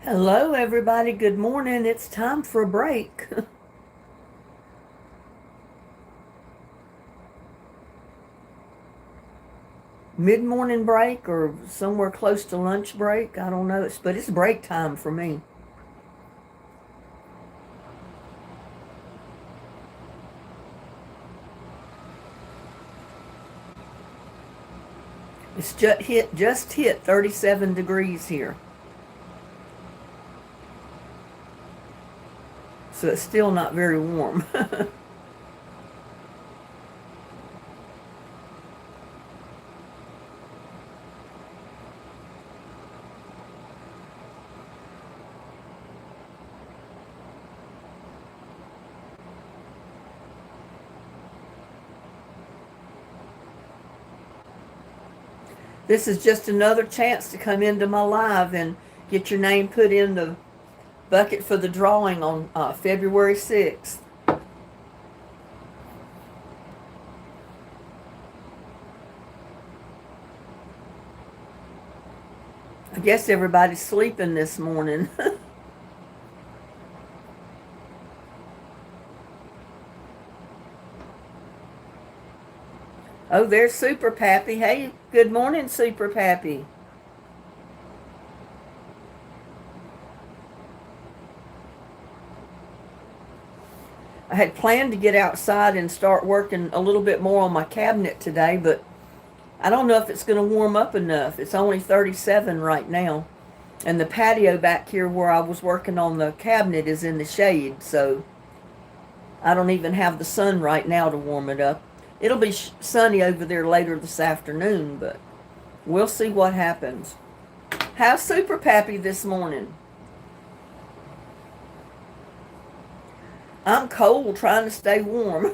Hello, everybody. Good morning. It's time for a break. Mid-morning break or somewhere close to lunch break. I don't know. But it's break time for me. It's just hit 37 degrees here. So it's still not very warm. This is just another chance to come into my live and get your name put in the bucket for the drawing on February 6th. I guess everybody's sleeping this morning. Oh, there's Super Pappy. Hey, good morning, Super Pappy. I had planned to get outside and start working a little bit more on my cabinet today, but I don't know if it's going to warm up enough. It's only 37 right now. And the patio back here where I was working on the cabinet is in the shade, so I don't even have the sun right now to warm it up. It'll be sunny over there later this afternoon, but we'll see what happens. How's Super Pappy this morning? I'm cold trying to stay warm.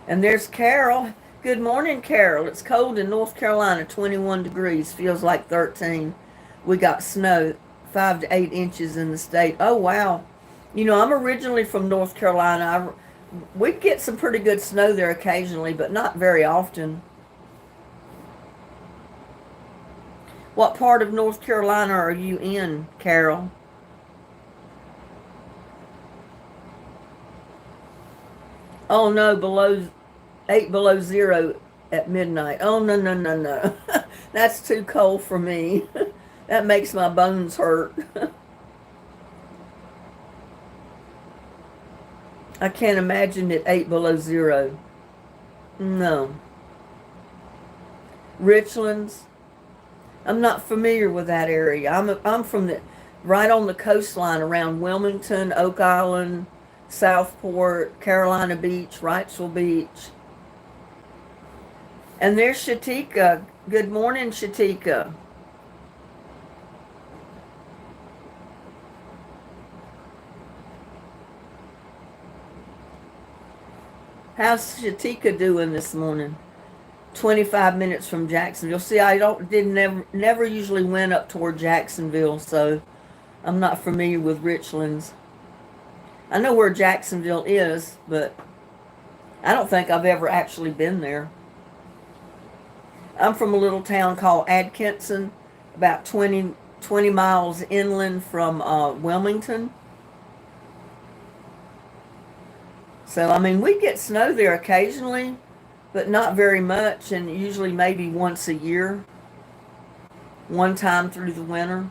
And there's Carol. Good morning, Carol. It's cold in North Carolina, 21 degrees, feels like 13. We got snow, 5 to 8 inches in the state. Oh, wow. You know, I'm originally from North Carolina. We get some pretty good snow there occasionally, but not very often. What part of North Carolina are you in, Carol? Oh no, 8 below 0 at midnight. Oh no, no, no, no. That's too cold for me. That makes my bones hurt. I can't imagine it 8 below 0. No. Richlands. I'm not familiar with that area. I'm from the right on the coastline around Wilmington, Oak Island, Southport, Carolina Beach, Wrightsville Beach. And there's Shatika. Good morning, Shatika. How's Shatika doing this morning? 25 minutes from Jacksonville. See, I don't didn't never usually went up toward Jacksonville, so I'm not familiar with Richlands. I know where Jacksonville is, but I don't think I've ever actually been there. I'm from a little town called Atkinson, about 20 miles inland from Wilmington. So, I mean, we get snow there occasionally, but not very much, and usually maybe once a year, one time through the winter.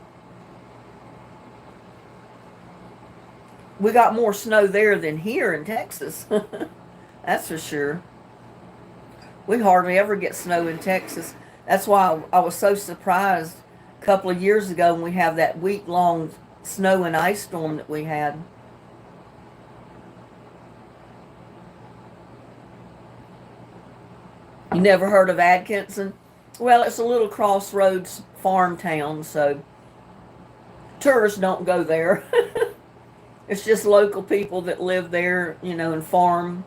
We got more snow there than here in Texas. That's for sure. We hardly ever get snow in Texas. That's why I was so surprised a couple of years ago when we have that week-long snow and ice storm that we had. You never heard of Atkinson? Well, it's a little crossroads farm town, so tourists don't go there. It's just local people that live there, and farm.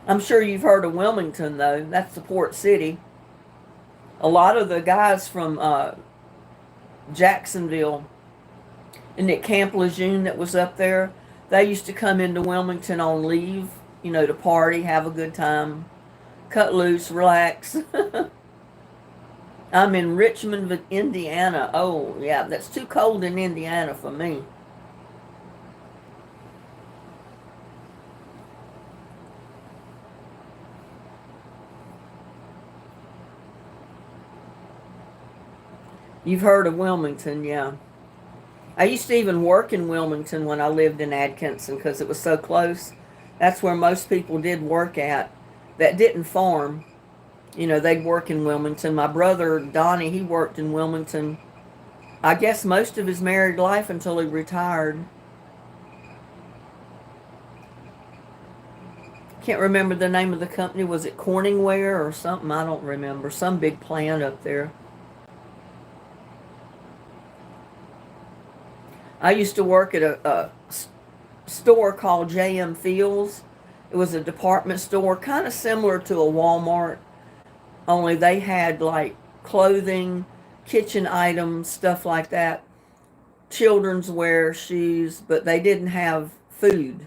I'm sure you've heard of Wilmington, though. That's the port city. A lot of the guys from Jacksonville and at Camp Lejeune that was up there, they used to come into Wilmington on leave to party, have a good time, cut loose, relax. I'm in Richmond, Indiana. Oh, yeah, that's too cold in Indiana for me. You've heard of Wilmington, yeah. I used to even work in Wilmington when I lived in Atkinson because it was so close. That's where most people did work at that didn't farm. They'd work in Wilmington. My brother, Donnie, he worked in Wilmington, I guess, most of his married life until he retired. Can't remember the name of the company. Was it Corningware or something? I don't remember. Some big plant up there. I used to work at a store called J.M. Fields. It was a department store, kind of similar to a Walmart, only they had like clothing, kitchen items, stuff like that, children's wear, shoes, but they didn't have food.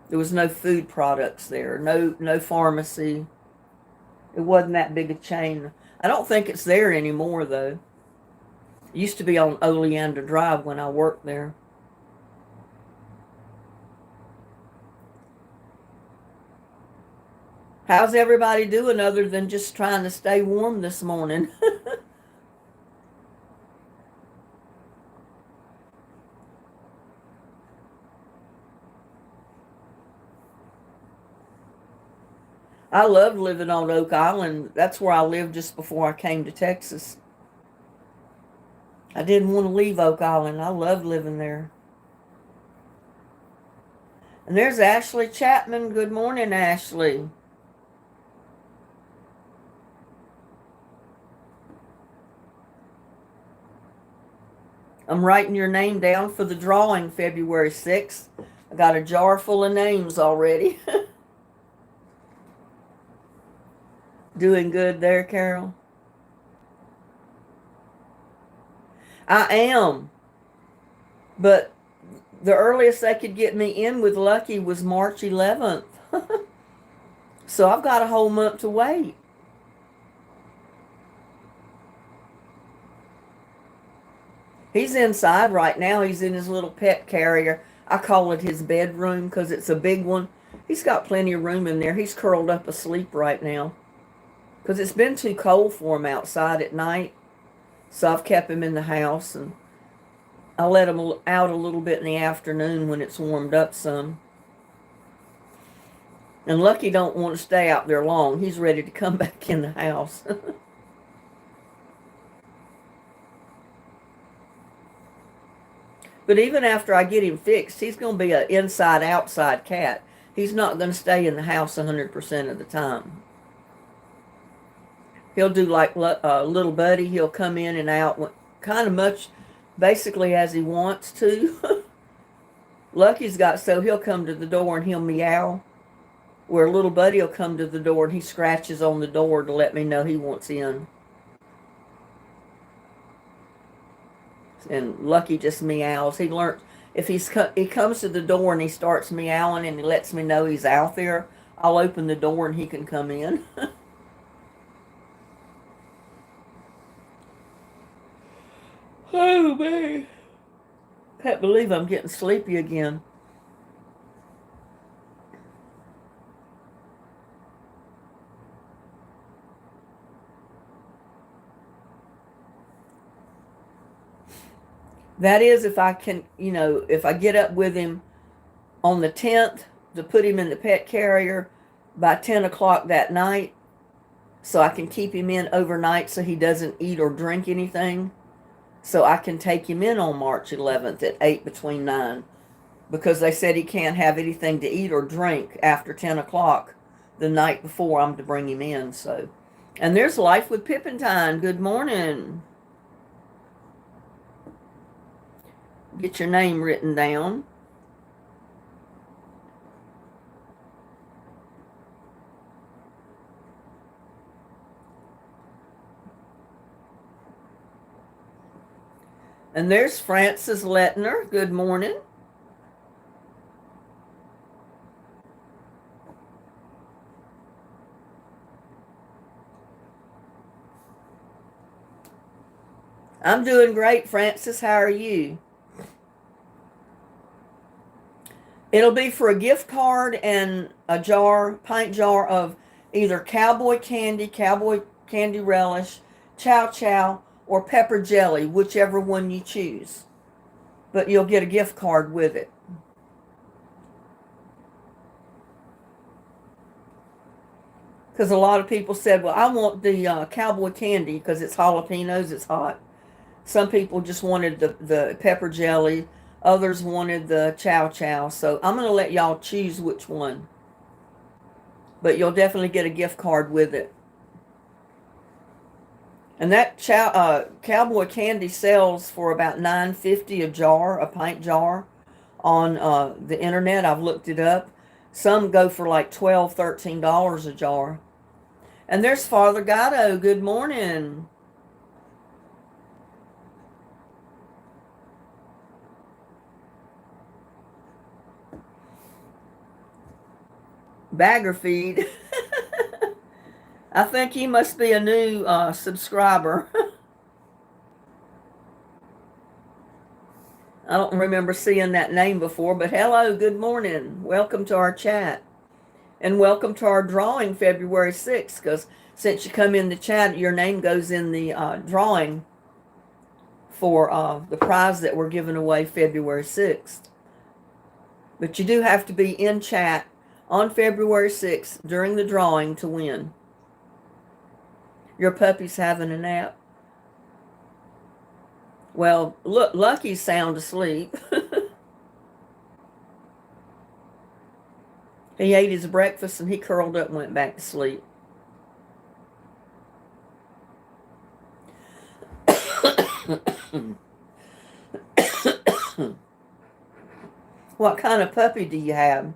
There was no food products there, no pharmacy. It wasn't that big a chain. I don't think it's there anymore though. It used to be on Oleander Drive when I worked there. How's everybody doing other than just trying to stay warm this morning? I loved living on Oak Island. That's where I lived just before I came to Texas. I didn't want to leave Oak Island. I loved living there. And there's Ashley Chapman. Good morning, Ashley. I'm writing your name down for the drawing February 6th. I got a jar full of names already. Doing good there, Carol? I am. But the earliest they could get me in with Lucky was March 11th. So I've got a whole month to wait. He's inside right now. He's in his little pet carrier. I call it his bedroom because it's a big one. He's got plenty of room in there. He's curled up asleep right now because it's been too cold for him outside at night. So I've kept him in the house, and I let him out a little bit in the afternoon when it's warmed up some. And Lucky don't want to stay out there long. He's ready to come back in the house. But even after I get him fixed, he's going to be an inside-outside cat. He's not going to stay in the house 100% of the time. He'll do like Little Buddy. He'll come in and out kind of much basically as he wants to. Lucky's got so he'll come to the door and he'll meow, where Little Buddy will come to the door and he scratches on the door to let me know he wants in. And Lucky just meows. He learns if he comes to the door and he starts meowing and he lets me know he's out there, I'll open the door and he can come in. Oh man, can't believe I'm getting sleepy again. That is if I can, if I get up with him on the 10th to put him in the pet carrier by 10 o'clock that night so I can keep him in overnight so he doesn't eat or drink anything. So I can take him in on March 11th at 8 between 9 because they said he can't have anything to eat or drink after 10 o'clock the night before I'm to bring him in. So, and there's Life with Pippintine. Good morning. Get your name written down. And there's Frances Lettner. Good morning. I'm doing great, Francis. How are you? It'll be for a gift card and a pint jar of either cowboy candy relish, chow chow, or pepper jelly, whichever one you choose. But you'll get a gift card with it. Because a lot of people said, well, I want the cowboy candy because it's jalapenos, it's hot. Some people just wanted the pepper jelly. Others wanted the chow chow. So I'm going to let y'all choose which one. But you'll definitely get a gift card with it. And that cowboy candy sells for about $9.50 a jar, a pint jar, on the internet. I've looked it up. Some go for like $12, $13 a jar. And there's Father Gatto. Good morning. Bagger feed. I think he must be a new subscriber. I don't remember seeing that name before, but hello, good morning. Welcome to our chat. And welcome to our drawing February 6th, because since you come in the chat, your name goes in the drawing for the prize that we're giving away February 6th. But you do have to be in chat on February 6th during the drawing to win. Your puppy's having a nap. Well, look, Lucky's sound asleep. He ate his breakfast and he curled up and went back to sleep. What kind of puppy do you have?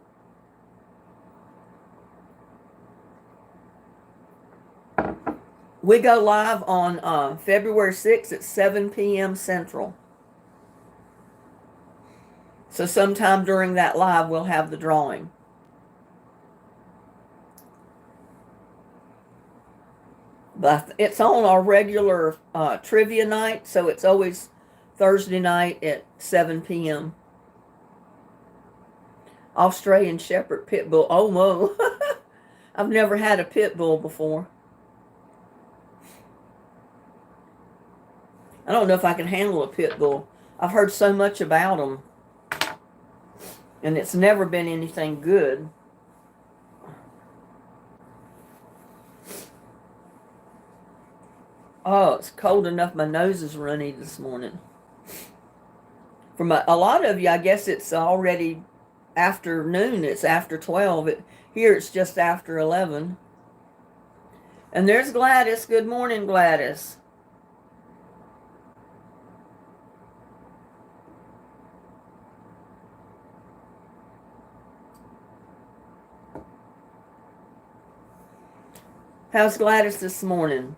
We go live on February 6th at 7 p.m. Central. So sometime during that live, we'll have the drawing. But it's on our regular trivia night, so it's always Thursday night at 7 p.m. Australian Shepherd Pit Bull. Oh, no. I've never had a pit bull before. I don't know if I can handle a pit bull. I've heard so much about them. And it's never been anything good. Oh, it's cold enough. My nose is runny this morning. For a lot of you, I guess it's already afternoon. It's after 12. Here it's just after 11. And there's Gladys. Good morning, Gladys. How's Gladys this morning?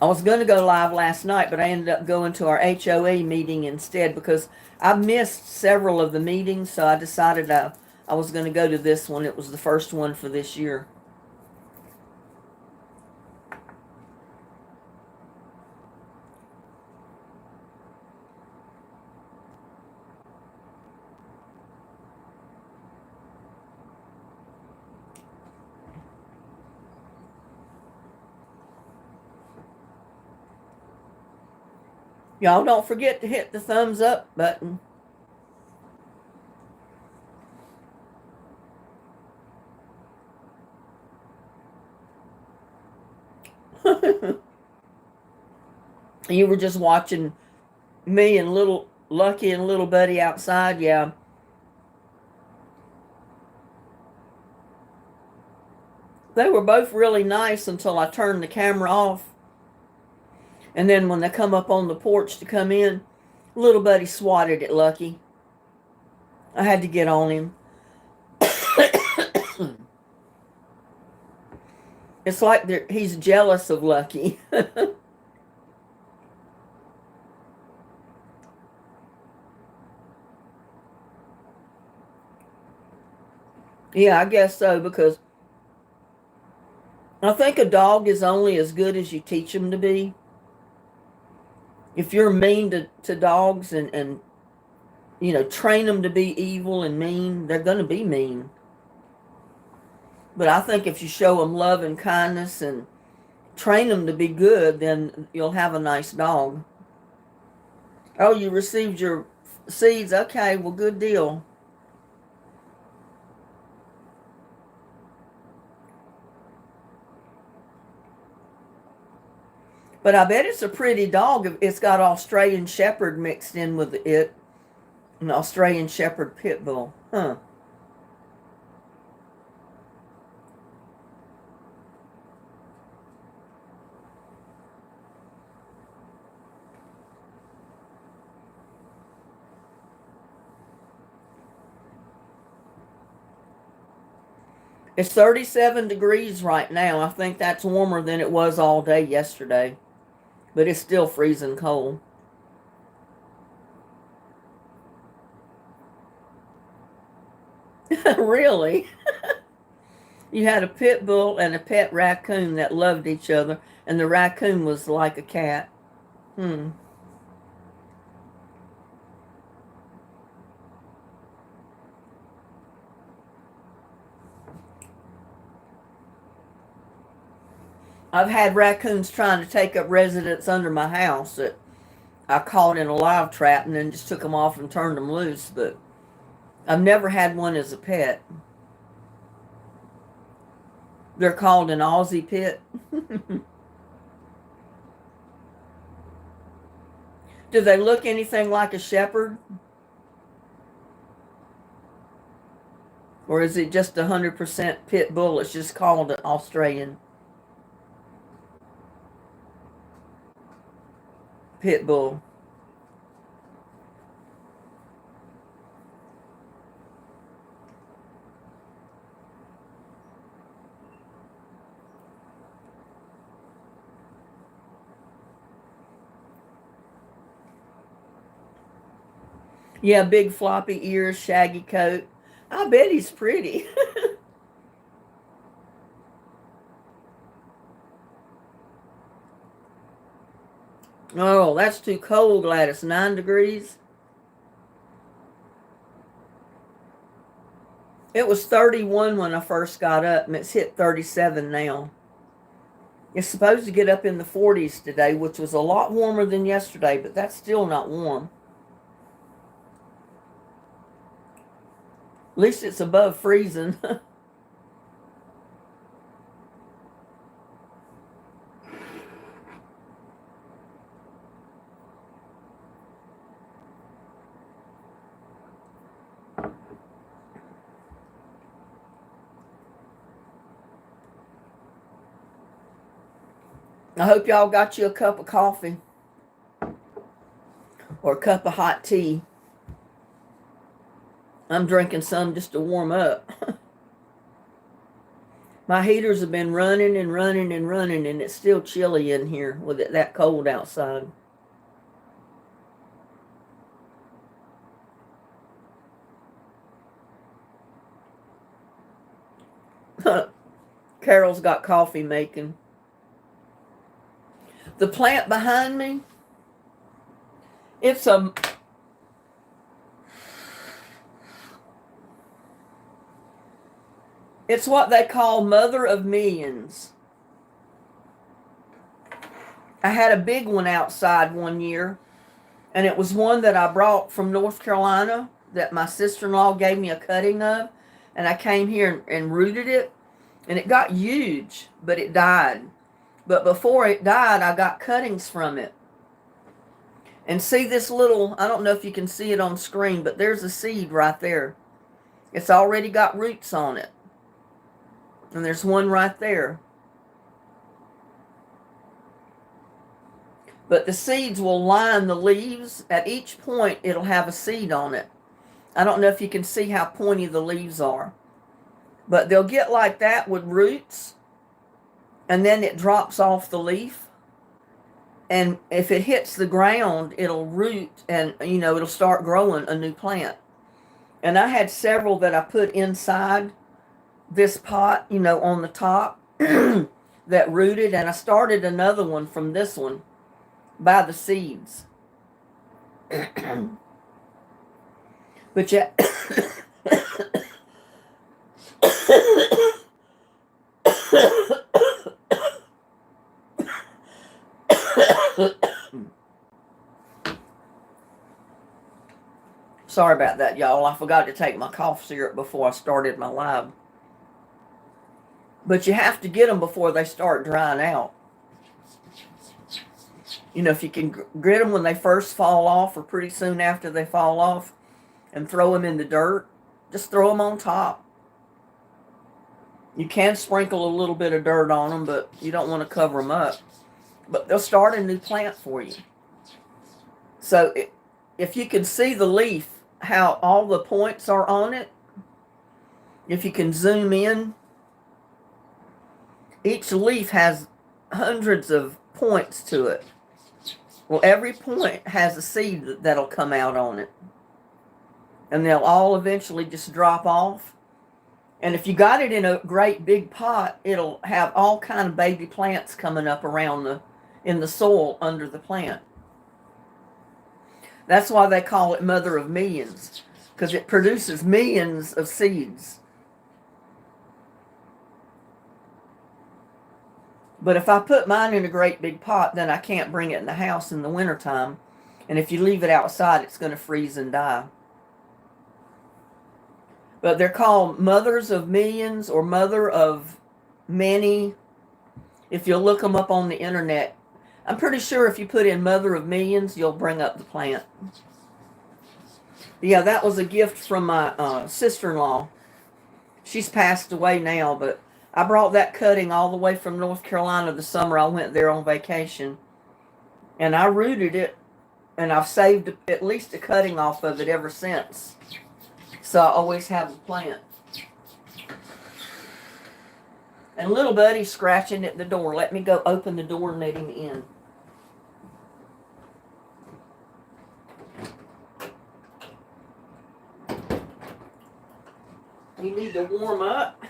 I was going to go live last night, but I ended up going to our HOA meeting instead because I missed several of the meetings, so I decided I was going to go to this one. It was the first one for this year. Y'all don't forget to hit the thumbs up button. You were just watching me and little Lucky and little Buddy outside, yeah. They were both really nice until I turned the camera off. And then when they come up on the porch to come in, little Buddy swatted at Lucky. I had to get on him. It's like he's jealous of Lucky. Yeah, I guess so, because I think a dog is only as good as you teach them to be. If you're mean to dogs and train them to be evil and mean, they're going to be mean. But I think if you show them love and kindness and train them to be good, then you'll have a nice dog. Oh, you received your seeds? Okay, well, good deal. But I bet it's a pretty dog if it's got Australian Shepherd mixed in with it, an Australian Shepherd Pit Bull. Huh. It's 37 degrees right now. I think that's warmer than it was all day yesterday, but it's still freezing cold. Really? You had a pit bull and a pet raccoon that loved each other, and the raccoon was like a cat. Hmm. I've had raccoons trying to take up residence under my house that I caught in a live trap and then just took them off and turned them loose, but I've never had one as a pet. They're called an Aussie pit. Do they look anything like a shepherd? Or is it just 100% pit bull? It's just called an Australian pit bull. Yeah, big floppy ears, shaggy coat. I bet he's pretty. Oh, that's too cold, Gladys. 9 degrees. It was 31 when I first got up, and it's hit 37 now. It's supposed to get up in the 40s today, which was a lot warmer than yesterday, but that's still not warm. At least it's above freezing. I hope y'all got you a cup of coffee or a cup of hot tea. I'm drinking some just to warm up. My heaters have been running and running and running, and it's still chilly in here with it that cold outside. Carol's got coffee making. The plant behind me, it's a it's what they call mother of millions. I had a big one outside one year, and it was one that I brought from North Carolina that my sister-in-law gave me a cutting of, and I came here and rooted it, and it got huge, but it died. But before it died, I got cuttings from it. And see this little, I don't know if you can see it on screen, but there's a seed right there. It's already got roots on it. And there's one right there. But the seeds will line the leaves. At each point, it'll have a seed on it. I don't know if you can see how pointy the leaves are. But they'll get like that with roots, and then it drops off the leaf. And if it hits the ground, it'll root and, it'll start growing a new plant. And I had several that I put inside this pot, on the top that rooted, and I started another one from this one by the seeds. But yeah. Sorry about that, y'all. I forgot to take my cough syrup before I started my live. But you have to get them before they start drying out. If you can grit them when they first fall off or pretty soon after they fall off and throw them in the dirt, just throw them on top. You can sprinkle a little bit of dirt on them, but you don't want to cover them up. But they'll start a new plant for you. So if you can see the leaf, how all the points are on it, if you can zoom in, each leaf has hundreds of points to it. Well, every point has a seed that'll come out on it. And they'll all eventually just drop off. And if you got it in a great big pot, it'll have all kind of baby plants coming up around in the soil under the plant. That's why they call it mother of millions, because it produces millions of seeds. But if I put mine in a great big pot, then I can't bring it in the house in the wintertime. And if you leave it outside, it's going to freeze and die. But they're called mothers of millions or mother of many. If you'll look them up on the internet, I'm pretty sure if you put in mother of millions, you'll bring up the plant. Yeah, that was a gift from my sister-in-law. She's passed away now, but I brought that cutting all the way from North Carolina the summer I went there on vacation. And I rooted it, and I've saved at least a cutting off of it ever since. So I always have the plant. And little buddy's scratching at the door. Let me go open the door and let him in. You need to warm up.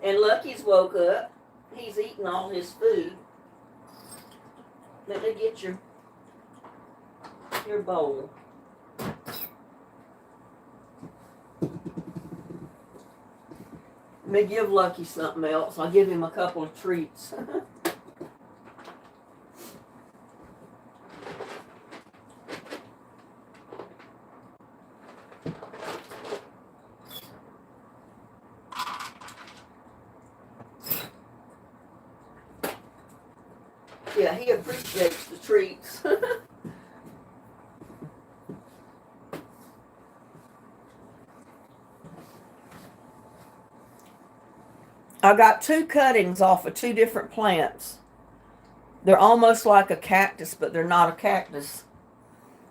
And Lucky's woke up. He's eating all his food. Let me get your bowl. Let me give Lucky something else. I'll give him a couple of treats. Yeah, he appreciates the treats. I got two cuttings off of two different plants. They're almost like a cactus, but they're not a cactus.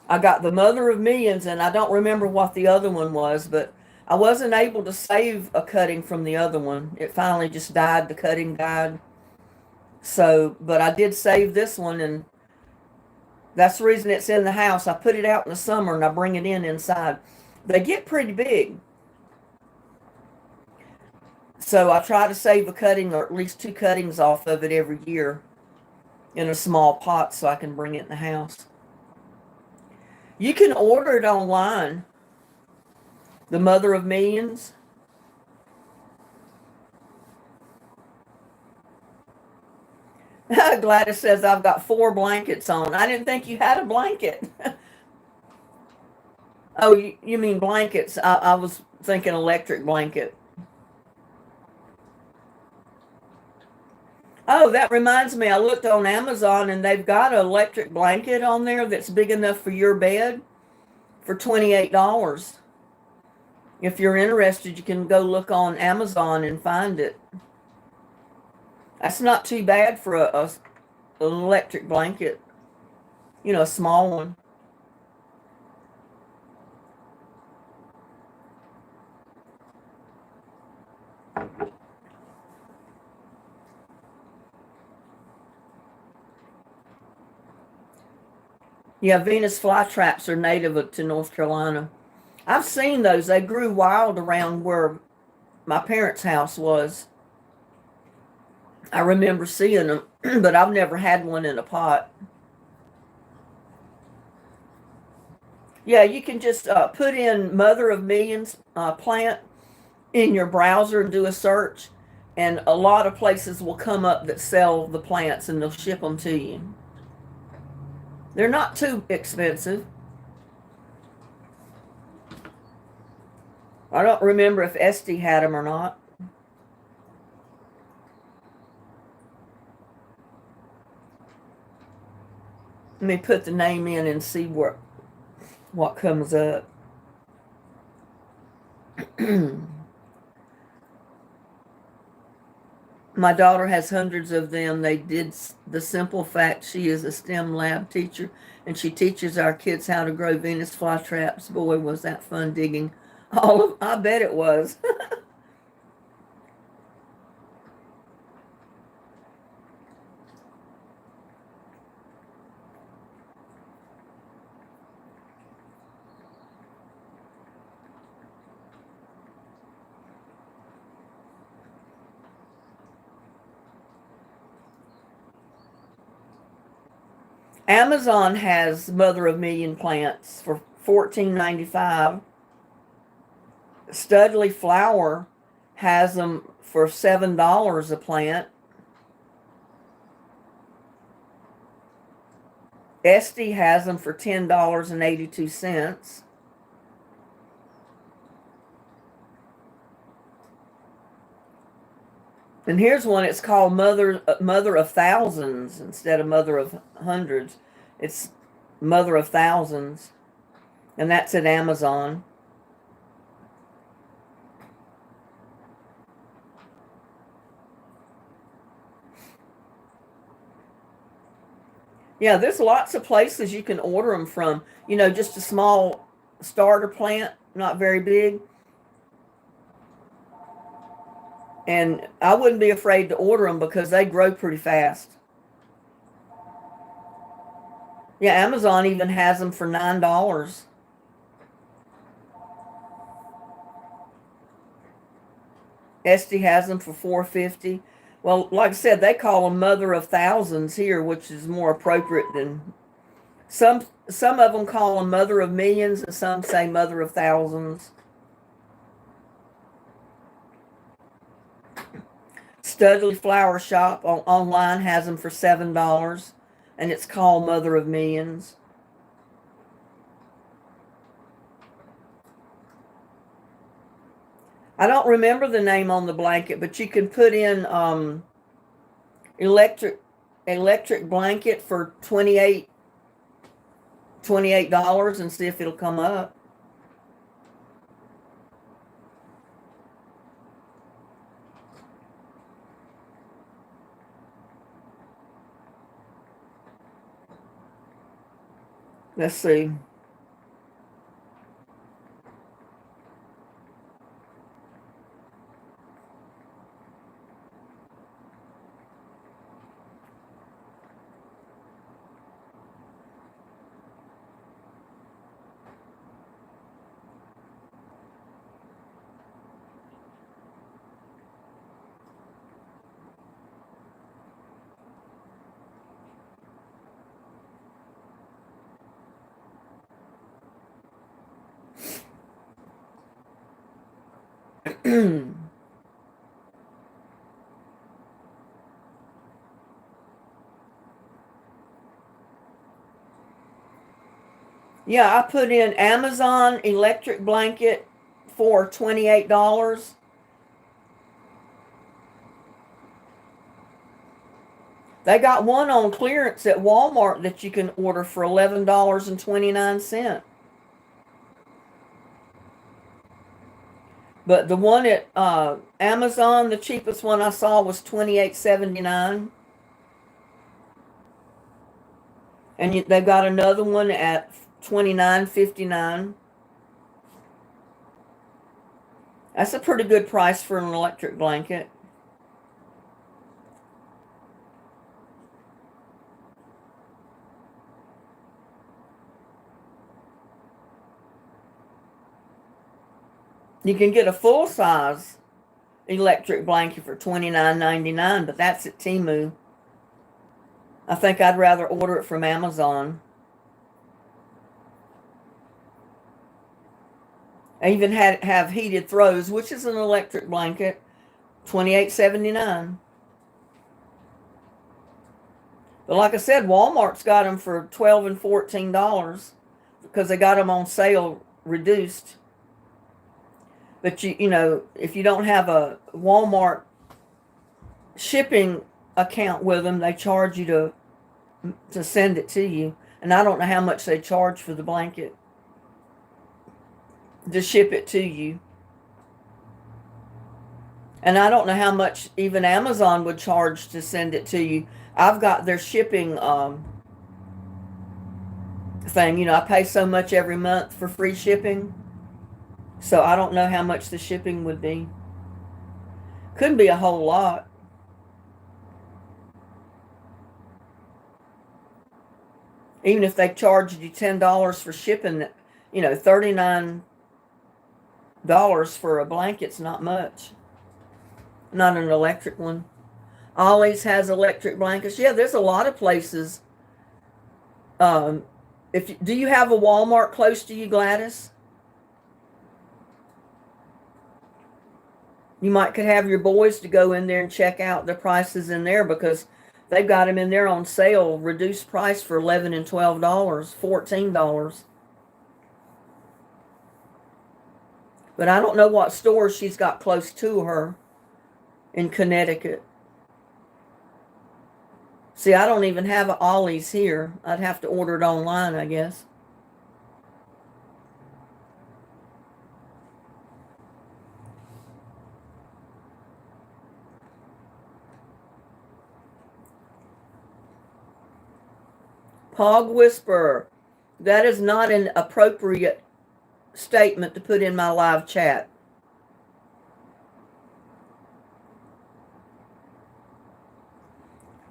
I got the mother of millions, and I don't remember what the other one was, but I wasn't able to save a cutting from the other one. It finally just died. The cutting died. So, but I did save this one, and that's the reason it's in the house. I put it out in the summer, and I bring it in inside. They get pretty big. So I try to save a cutting or at least two cuttings off of it every year in a small pot so I can bring it in the house. You can order it online. The mother of millions. Gladys says, I've got 4 blankets on. I didn't think you had a blanket. Oh, you mean blankets. I was thinking electric blanket. Oh, that reminds me. I looked on Amazon and they've got an electric blanket on there that's big enough for your bed for $28. If you're interested, you can go look on Amazon and find it. That's not too bad for an electric blanket. A small one. Yeah, Venus flytraps are native to North Carolina. I've seen those. They grew wild around where my parents' house was. I remember seeing them, but I've never had one in a pot. Yeah, you can just put in Mother of Millions plant in your browser and do a search, and a lot of places will come up that sell the plants and they'll ship them to you. They're not too expensive. I don't remember if Esty had them or not. Let me put the name in and see what comes up. My daughter has hundreds of them. They did the simple fact she is a STEM lab teacher and she teaches our kids how to grow Venus flytraps. Boy, was that fun digging. I bet it was. Amazon has Mother of Million plants for $14.95. Studley Flower has them for $7 a plant. Esty has them for $10.82. And here's one. It's called Mother of Thousands instead of Mother of Hundreds. It's Mother of Thousands, and that's at Amazon. Yeah, there's lots of places you can order them from. Just a small starter plant, not very big. And I wouldn't be afraid to order them because they grow pretty fast. Yeah, Amazon even has them for $9. Esty has them for $4.50. Well, like I said, they call them Mother of Thousands here, which is more appropriate than some. Some of them call them Mother of Millions, and some say Mother of Thousands. Studley Flower Shop online has them for $7, and it's called Mother of Millions. I don't remember the name on the blanket, but you can put in electric blanket for $28 and see if it'll come up. Let's see. Yeah, I put in Amazon electric blanket for $28. They got one on clearance at Walmart that you can order for $11.29. But the one at Amazon, the cheapest one I saw was $28.79. And they've got another one at $29.59. That's a pretty good price for an electric blanket. You can get a full-size electric blanket for $29.99, but that's at Temu. I think I'd rather order it from Amazon. I even have heated throws, which is an electric blanket, $28.79. But like I said, Walmart's got them for $12 and $14 because they got them on sale reduced. But you know, if you don't have a Walmart shipping account with them, they charge you to send it to you. And I don't know how much they charge for the blanket to ship it to you. And I don't know how much even Amazon would charge to send it to you. I've got their shipping thing. You know, I pay so much every month for free shipping. So I don't know how much the shipping would be. Couldn't be a whole lot. Even if they charged you $10 for shipping, you know, $39 for a blanket's not much. Not an electric one. Ollie's has electric blankets. Yeah, there's a lot of places. Do you have a Walmart close to you, Gladys? You could have your boys to go in there and check out the prices in there because they've got them in there on sale, reduced price for $11 and $12, $14. But I don't know what stores she's got close to her in Connecticut. See, I don't even have an Ollie's here. I'd have to order it online, I guess. Pog Whisperer. That is not an appropriate statement to put in my live chat.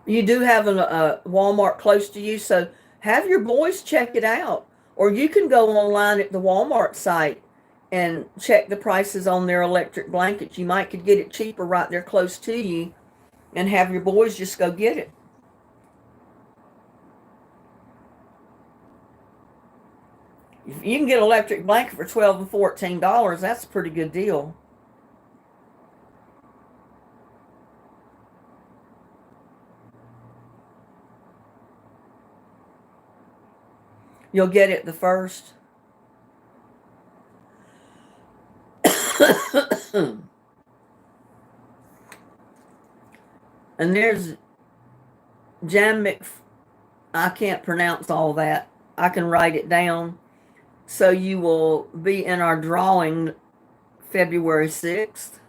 You do have a Walmart close to you, so have your boys check it out. Or you can go online at the Walmart site and check the prices on their electric blankets. You could get it cheaper right there close to you and have your boys just go get it. If you can get an electric blanket for $12 and $14, that's a pretty good deal. You'll get it the first. And there's I can't pronounce all that. I can write it down. So you will be in our drawing February 6th.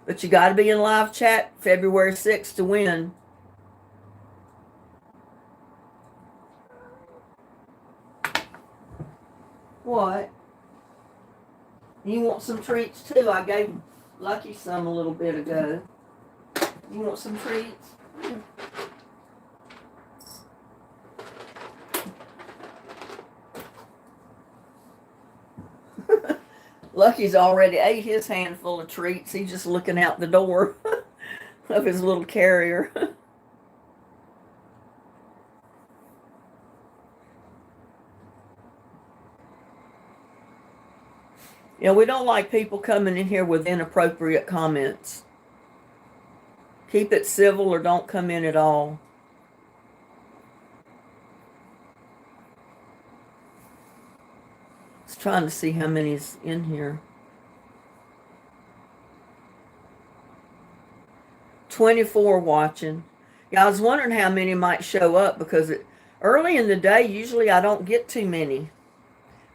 But you got to be in live chat February 6th to win. What? You want some treats too? I gave Lucky some a little bit ago. You want some treats? Lucky's already ate his handful of treats. He's just looking out the door of his little carrier. You know, we don't like people coming in here with inappropriate comments. Keep it civil or don't come in at all. Just trying to see how many's in here. 24 watching. Yeah, I was wondering how many might show up because early in the day, usually I don't get too many.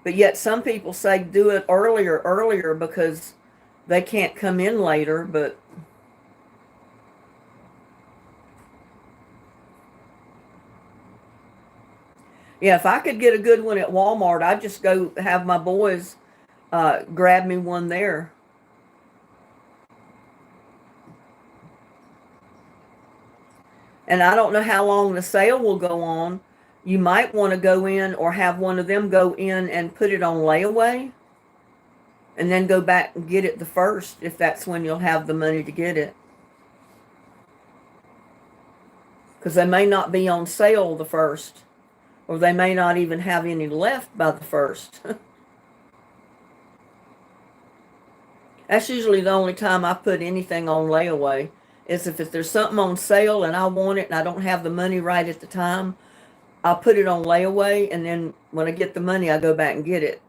But yet some people say do it earlier because they can't come in later, but yeah, if I could get a good one at Walmart, I'd just go have my boys grab me one there. And I don't know how long the sale will go on, You might want to go in or have one of them go in and put it on layaway and then go back and get it the first, if that's when you'll have the money to get it. Because they may not be on sale the first, or they may not even have any left by the first. That's usually the only time I put anything on layaway, is if there's something on sale and I want it and I don't have the money right at the time, I'll put it on layaway, and then when I get the money, I go back and get it.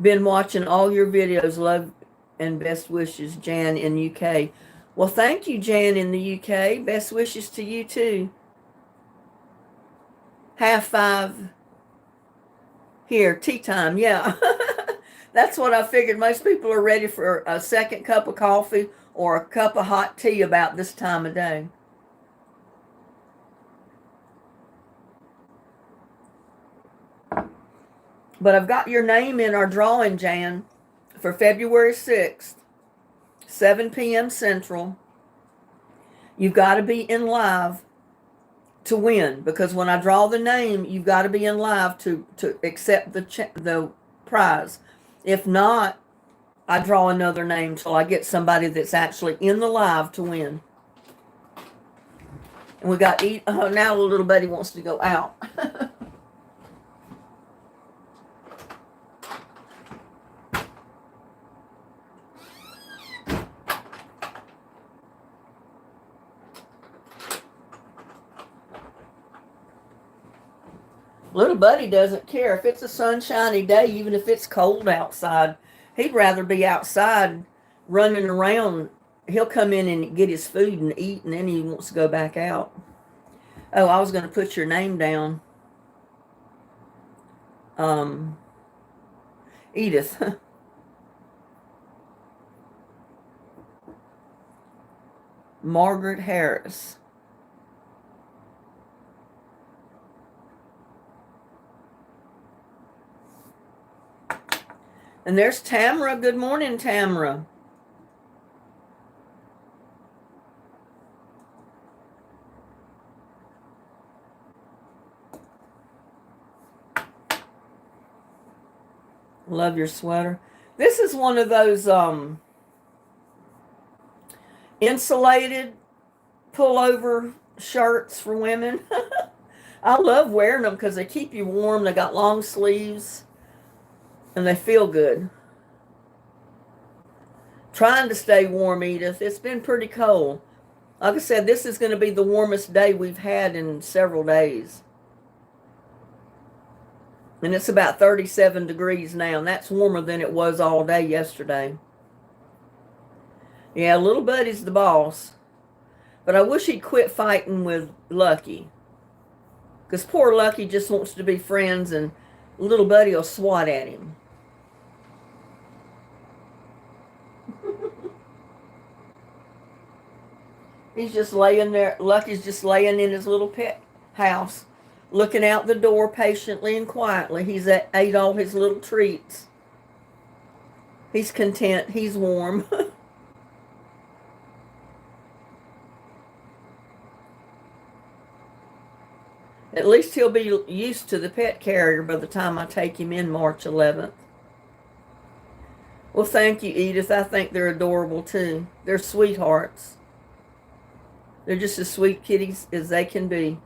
Been watching all your videos. Love and best wishes, Jan in UK. Well, thank you, Jan in the UK. Best wishes to you too. 5:30 here, tea time. Yeah. That's what I figured. Most people are ready for a second cup of coffee or a cup of hot tea about this time of day. But I've got your name in our drawing, Jan, for February 6th, 7 p.m. Central. You've got to be in live to win, because when I draw the name, you've got to be in live to accept the prize. If not, I draw another name till I get somebody that's actually in the live to win. And we got now the little buddy wants to go out. Little buddy doesn't care if it's a sunshiny day, even if it's cold outside. He'd rather be outside running around. He'll come in and get his food and eat, and then he wants to go back out. Oh, I was going to put your name down. Edith. Margaret Harris. And there's Tamara. Good morning, Tamara. Love your sweater. This is one of those insulated pullover shirts for women. I love wearing them because they keep you warm. They got long sleeves. And they feel good. Trying to stay warm, Edith. It's been pretty cold. Like I said, this is going to be the warmest day we've had in several days. And it's about 37 degrees now, and that's warmer than it was all day yesterday. Yeah, little buddy's the boss. But I wish he'd quit fighting with Lucky. Because poor Lucky just wants to be friends, and little buddy will swat at him. He's just laying there. Lucky's just laying in his little pet house, looking out the door patiently and quietly. He's ate all his little treats. He's content. He's warm. At least he'll be used to the pet carrier by the time I take him in March 11th. Well, thank you, Edith. I think they're adorable, too. They're sweethearts. They're just as sweet kitties as they can be.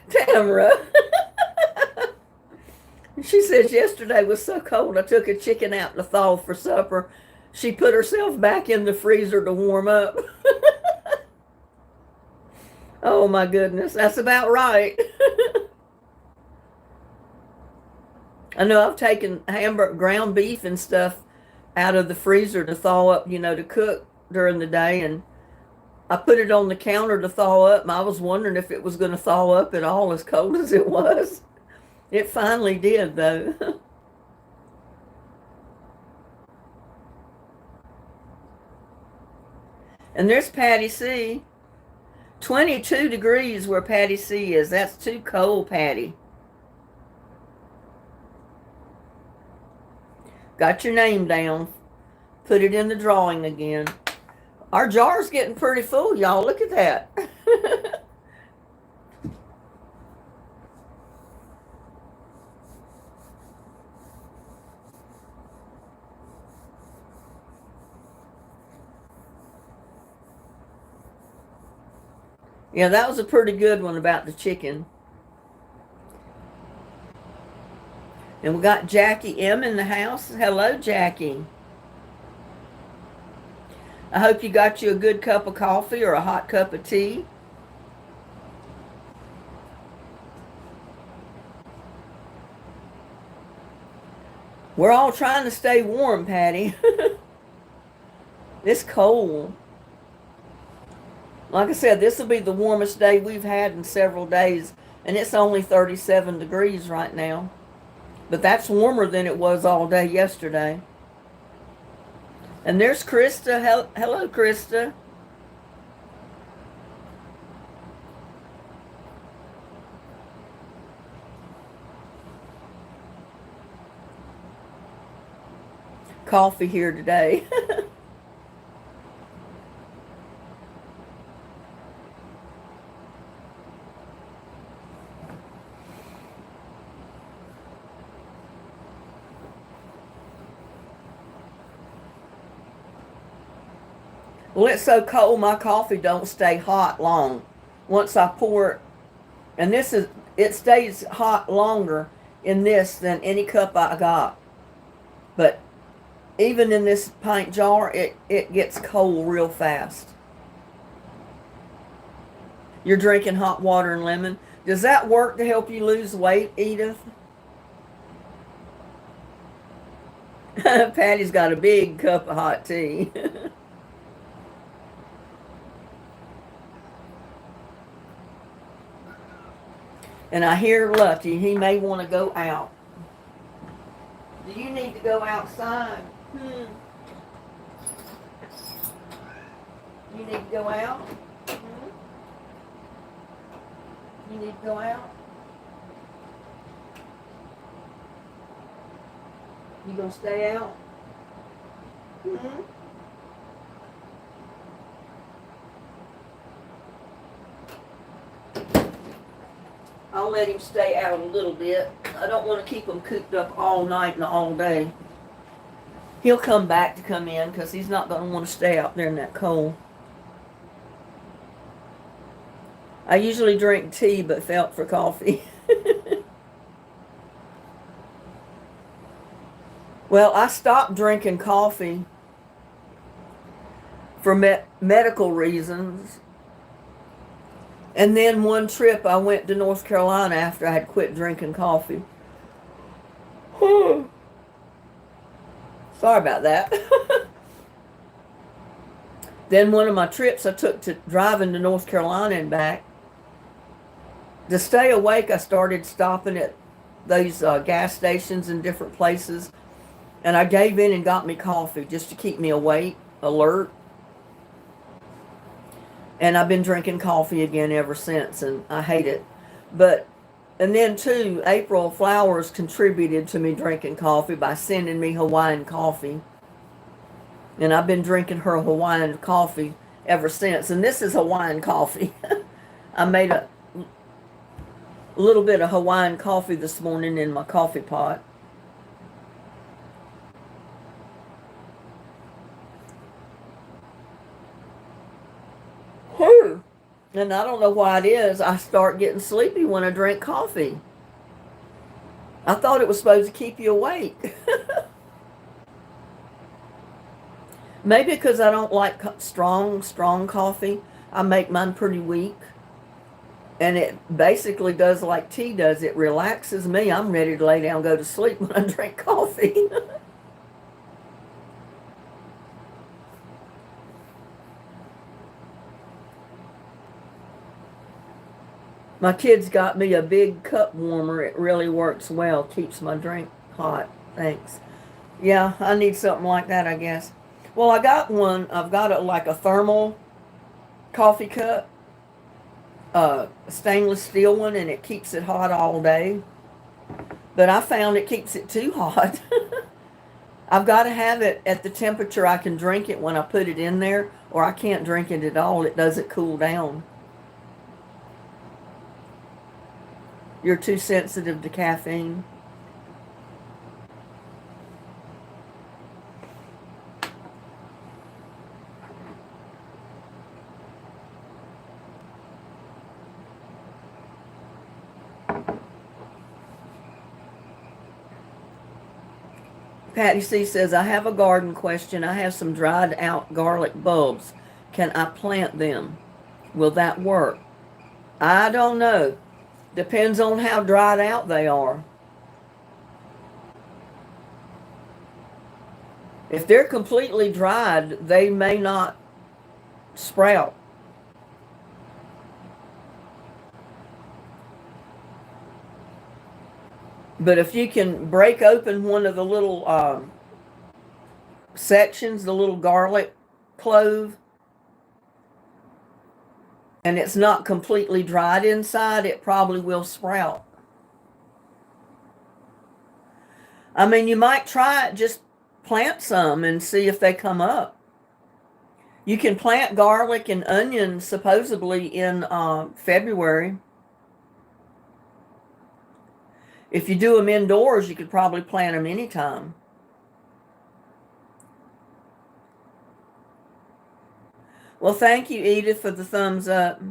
Tamara. She says yesterday was so cold I took a chicken out to thaw for supper. She put herself back in the freezer to warm up. Oh my goodness, that's about right. I know I've taken hamburger, ground beef and stuff out of the freezer to thaw up, to cook during the day, and I put it on the counter to thaw up, and I was wondering if it was going to thaw up at all as cold as it was. It finally did, though. And there's Patty C. 22 degrees where Patty C is. That's too cold, Patty. Got your name down. Put it in the drawing again. Our jar's getting pretty full, y'all. Look at that. Yeah, that was a pretty good one about the chicken. And we got Jackie M in the house. Hello, Jackie. I hope you got you a good cup of coffee or a hot cup of tea. We're all trying to stay warm, Patty. It's cold. Like I said, this will be the warmest day we've had in several days, and it's only 37 degrees right now. But that's warmer than it was all day yesterday. And there's Krista. Hello, Krista. Coffee here today. Well, it's so cold my coffee don't stay hot long. Once I pour it, and it stays hot longer in this than any cup I got. But even in this pint jar, it gets cold real fast. You're drinking hot water and lemon. Does that work to help you lose weight, Edith? Patty's got a big cup of hot tea. And I hear Lucky, he may want to go out. Do you need to go outside? You need to go out? You need to go out? You gonna stay out? I'll let him stay out a little bit. I don't want to keep him cooped up all night and all day. He'll come back to come in because he's not going to want to stay out there in that cold. I usually drink tea but felt for coffee. Well, I stopped drinking coffee for medical reasons. And then one trip I went to North Carolina after I had quit drinking coffee. Sorry about that. Then one of my trips I took to driving to North Carolina and back. To stay awake, I started stopping at those gas stations in different places. And I gave in and got me coffee just to keep me awake, alert. And I've been drinking coffee again ever since, and I hate it. And then too, April Flowers contributed to me drinking coffee by sending me Hawaiian coffee. And I've been drinking her Hawaiian coffee ever since. And this is Hawaiian coffee. I made a little bit of Hawaiian coffee this morning in my coffee pot. And I don't know why it is. I start getting sleepy when I drink coffee. I thought it was supposed to keep you awake. Maybe because I don't like strong coffee. I make mine pretty weak. And it basically does like tea does. It relaxes me. I'm ready to lay down and go to sleep when I drink coffee. My kids got me a big cup warmer. It really works well. Keeps my drink hot. Thanks. Yeah, I need something like that, I guess. Well, I got one. I've got like a thermal coffee cup. a stainless steel one, and it keeps it hot all day. But I found it keeps it too hot. I've got to have it at the temperature I can drink it when I put it in there, or I can't drink it at all. It doesn't cool down. You're too sensitive to caffeine. Patty C says, I have a garden question. I have some dried out garlic bulbs. Can I plant them? Will that work? I don't know. Depends on how dried out they are. If they're completely dried, they may not sprout. But if you can break open one of the little sections, the little garlic clove, and it's not completely dried inside, it probably will sprout. I mean, you might try it, just plant some and see if they come up. You can plant garlic and onions supposedly in February. If you do them indoors, you could probably plant them anytime. Well, thank you, Edith, for the thumbs up.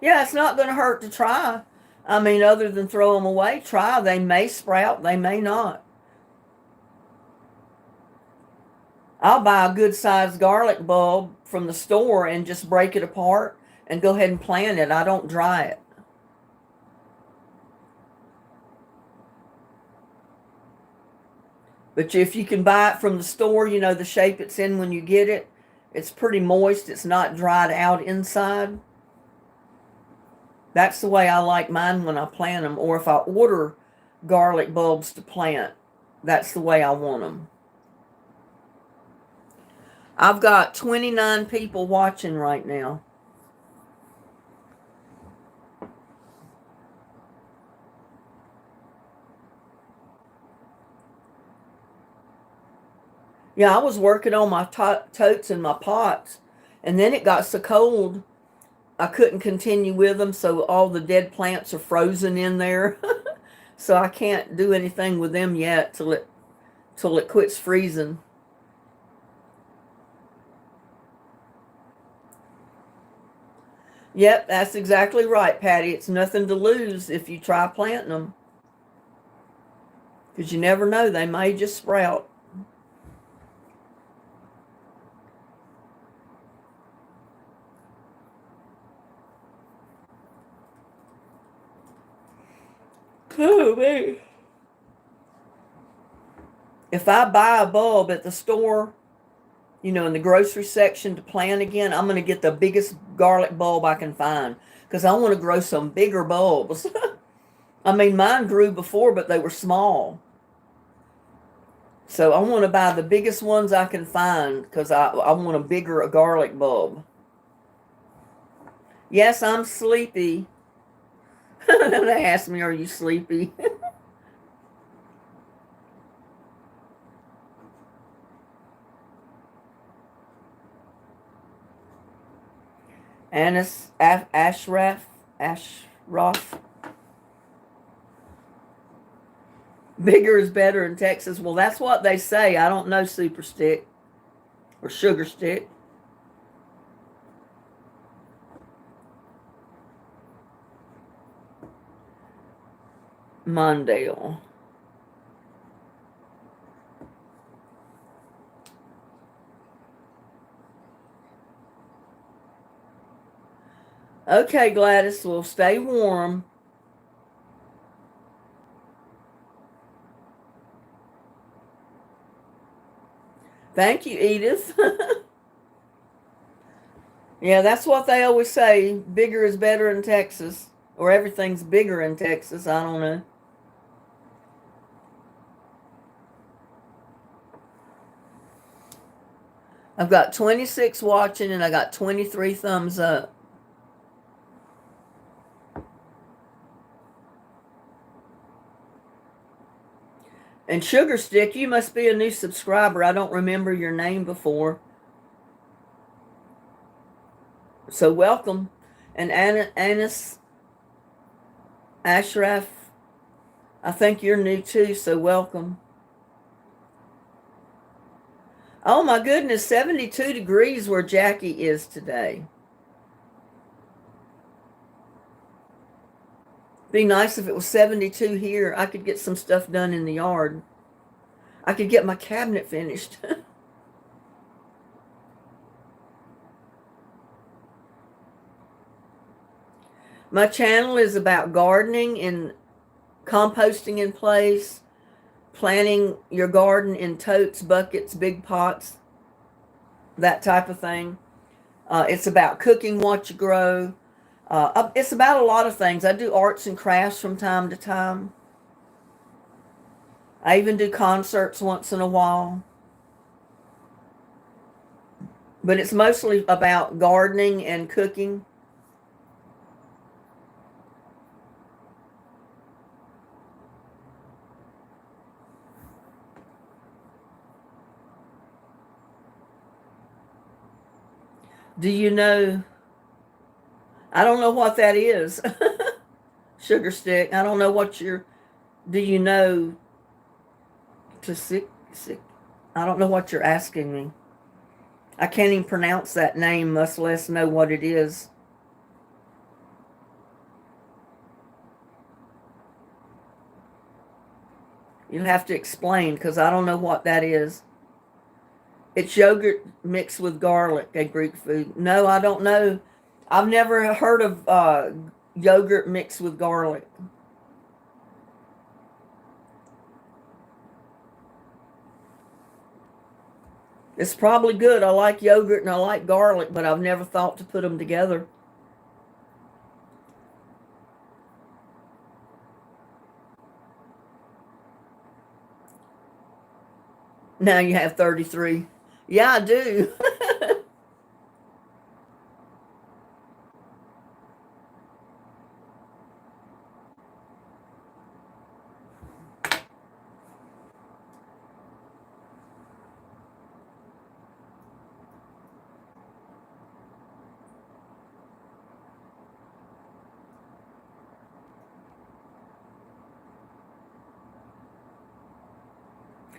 Yeah, it's not going to hurt to try. I mean, other than throw them away, try. They may sprout, they may not. I'll buy a good sized garlic bulb from the store and just break it apart and go ahead and plant it. I don't dry it. But if you can buy it from the store, you know the shape it's in when you get it. It's pretty moist. It's not dried out inside. That's the way I like mine when I plant them. Or if I order garlic bulbs to plant, that's the way I want them. I've got 29 people watching right now. Yeah, I was working on my totes and my pots, and then it got so cold I couldn't continue with them, so all the dead plants are frozen in there. So I can't do anything with them yet till it quits freezing. Yep, that's exactly right, Patty. It's nothing to lose if you try planting them. Because you never know, they may just sprout. Oh, man. If I buy a bulb at the store, in the grocery section to plant again, I'm going to get the biggest garlic bulb I can find because I want to grow some bigger bulbs. I mean, mine grew before, but they were small. So I want to buy the biggest ones I can find because I want a bigger garlic bulb. Yes, I'm sleepy. They asked me, are you sleepy? Ashraf. Bigger is better in Texas. Well, that's what they say. I don't know super stick or sugar stick. Mondale. Okay, Gladys, we'll stay warm. Thank you, Edith. Yeah, that's what they always say. Bigger is better in Texas. Or everything's bigger in Texas. I don't know. I've got 26 watching and I got 23 thumbs up. And Sugar Stick, you must be a new subscriber. I don't remember your name before. So welcome. And Anis Ashraf, I think you're new too, so welcome. Oh my goodness, 72 degrees where Jackie is today. Be nice if it was 72 here. I could get some stuff done in the yard. I could get my cabinet finished. My channel is about gardening and composting in place, planting your garden in totes, buckets, big pots, that type of thing. It's about cooking what you grow. It's about a lot of things. I do arts and crafts from time to time. I even do concerts once in a while. But it's mostly about gardening and cooking. Do you know? I don't know what that is. Sugar Stick. I don't know what you're. Do you know? To sick. I don't know what you're asking me. I can't even pronounce that name, much less know what it is. You'll have to explain because I don't know what that is. It's yogurt mixed with garlic, a Greek food. No, I don't know. I've never heard of yogurt mixed with garlic. It's probably good. I like yogurt and I like garlic, but I've never thought to put them together. Now you have 33. Yeah, I do.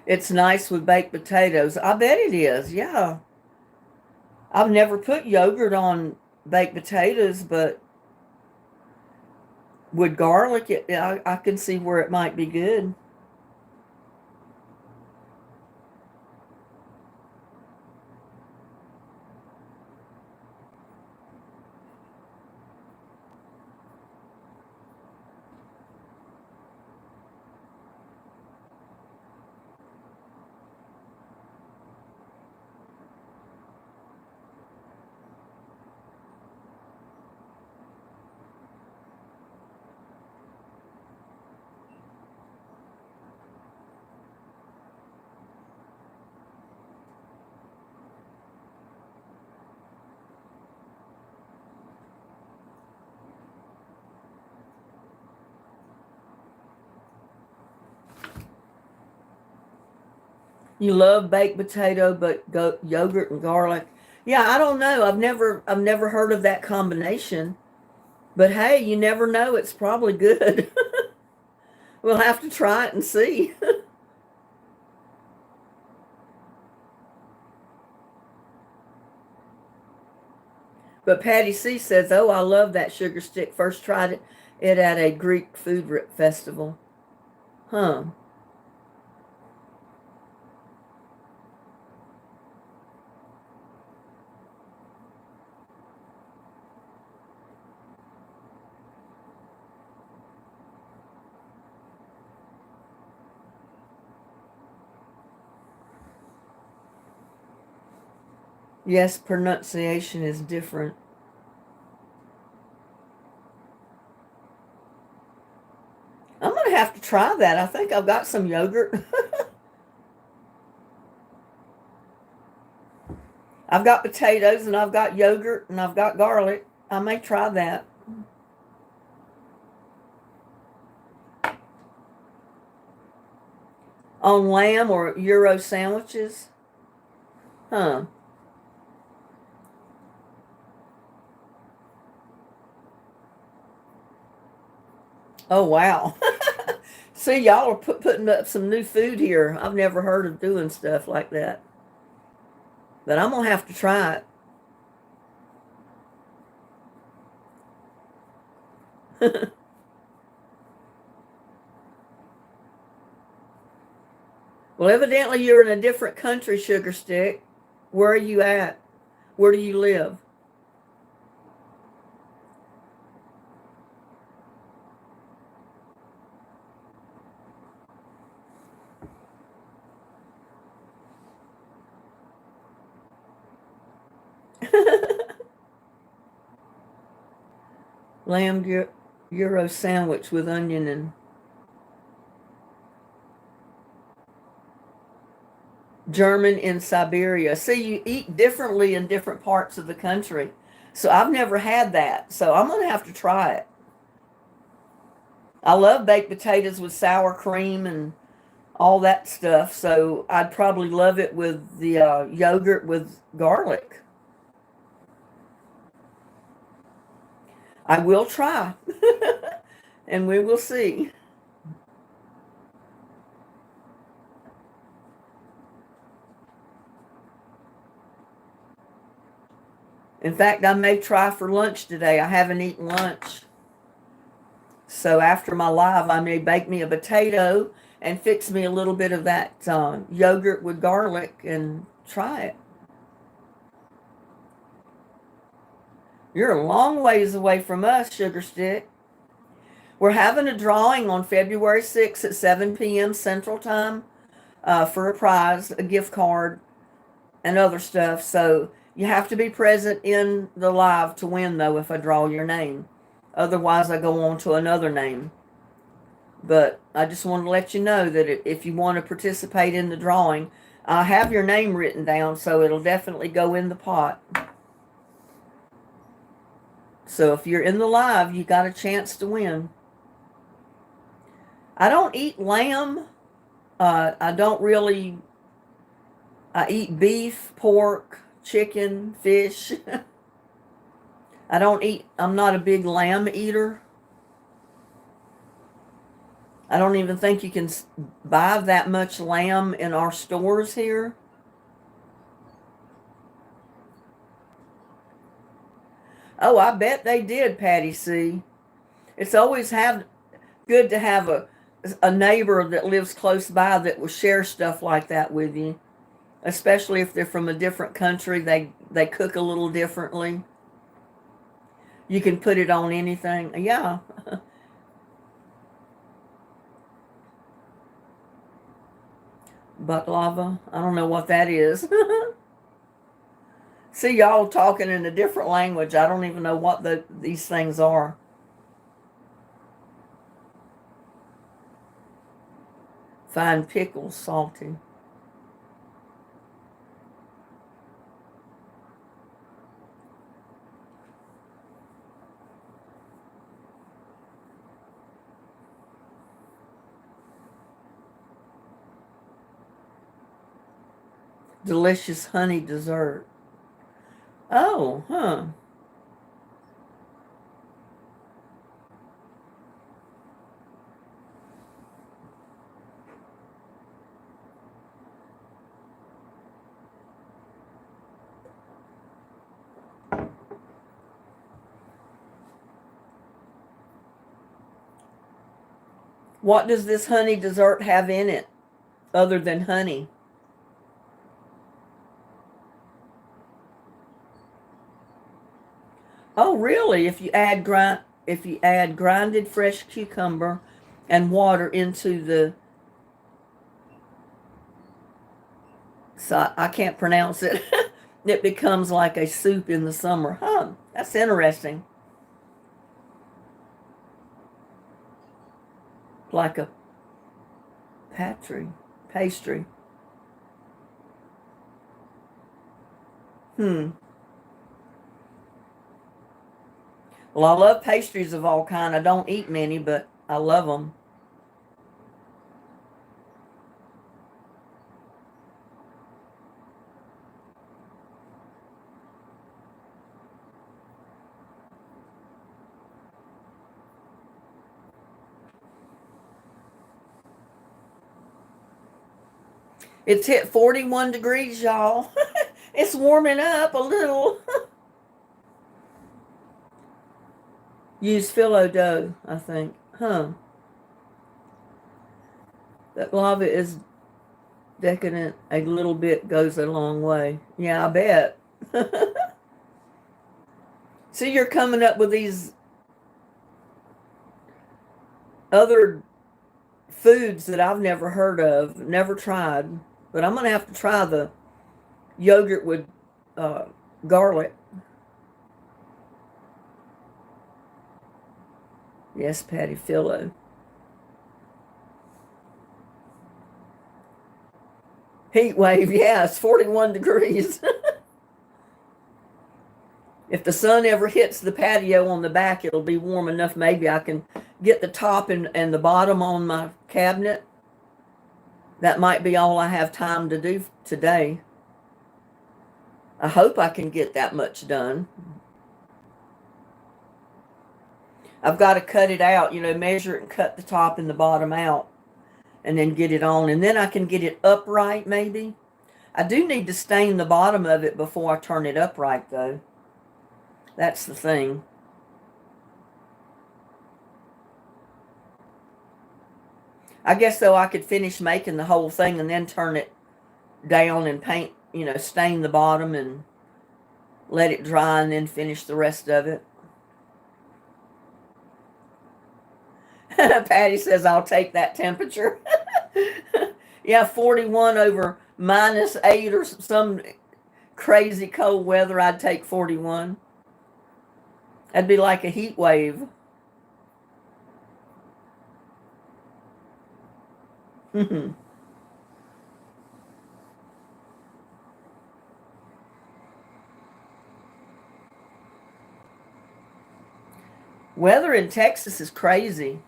It's nice with baked potatoes. I bet it is. Yeah. I've never put yogurt on baked potatoes, but with garlic, I can see where it might be good. You love baked potato, but yogurt and garlic. Yeah, I don't know. I've never heard of that combination. But hey, you never know. It's probably good. We'll have to try it and see. But Patty C says, "Oh, I love that sugar stick. First tried it at a Greek food festival." Huh. Yes, pronunciation is different. I'm gonna have to try that. I think I've got some yogurt. I've got potatoes and I've got yogurt and I've got garlic. I may try that. On lamb or Euro sandwiches? Huh. Oh, wow. See, y'all are putting up some new food here. I've never heard of doing stuff like that. But I'm going to have to try it. Well, evidently you're in a different country, Sugar Stick. Where are you at? Where do you live? Lamb Euro sandwich with onion and German in Siberia. See, you eat differently in different parts of the country. So I've never had that. So I'm going to have to try it. I love baked potatoes with sour cream and all that stuff. So I'd probably love it with the yogurt with garlic. I will try. And we will see. In fact, I may try for lunch today. I haven't eaten lunch. So after my live, I may bake me a potato and fix me a little bit of that yogurt with garlic and try it. You're a long ways away from us, Sugar Stick. We're having a drawing on February 6th at 7 p.m. Central Time for a prize, a gift card, and other stuff. So you have to be present in the live to win, though, if I draw your name. Otherwise, I go on to another name. But I just want to let you know that if you want to participate in the drawing, I have your name written down, so it'll definitely go in the pot. So if you're in the live, you got a chance to win. I don't eat lamb. I don't really. I eat beef, pork, chicken, fish. I don't eat. I'm not a big lamb eater. I don't even think you can buy that much lamb in our stores here. Oh, I bet they did, Patty C. It's always good to have a neighbor that lives close by that will share stuff like that with you, especially if they're from a different country. They cook a little differently. You can put it on anything. Yeah. Baklava. I don't know what that is. See, y'all talking in a different language. I don't even know what these things are. Fine pickles, salty. Delicious honey dessert. Oh, huh. What does this honey dessert have in it other than honey? Oh, really? If you add grinded fresh cucumber and water into the so I can't pronounce it. It becomes like a soup in the summer. Huh, that's interesting. Like a pastry. Hmm. Well, I love pastries of all kind. I don't eat many, but I love them. It's hit 41 degrees, y'all. It's warming up a little. Use phyllo dough, I think. Huh. That lava is decadent. A little bit goes a long way. Yeah, I bet. See, you're coming up with these other foods that I've never heard of, never tried. But I'm going to have to try the yogurt with uh, garlic. Yes, Patty Philo. Heat wave, yes, 41 degrees. If the sun ever hits the patio on the back, it'll be warm enough. Maybe I can get the top and the bottom on my cabinet. That might be all I have time to do today. I hope I can get that much done. I've got to cut it out, measure it and cut the top and the bottom out and then get it on. And then I can get it upright maybe. I do need to stain the bottom of it before I turn it upright though. That's the thing. I guess though I could finish making the whole thing and then turn it down and paint, stain the bottom and let it dry and then finish the rest of it. Patty says I'll take that temperature. Yeah, 41 over -8 or some crazy cold weather. I'd take 41. That'd be like a heat wave. Weather in Texas is crazy.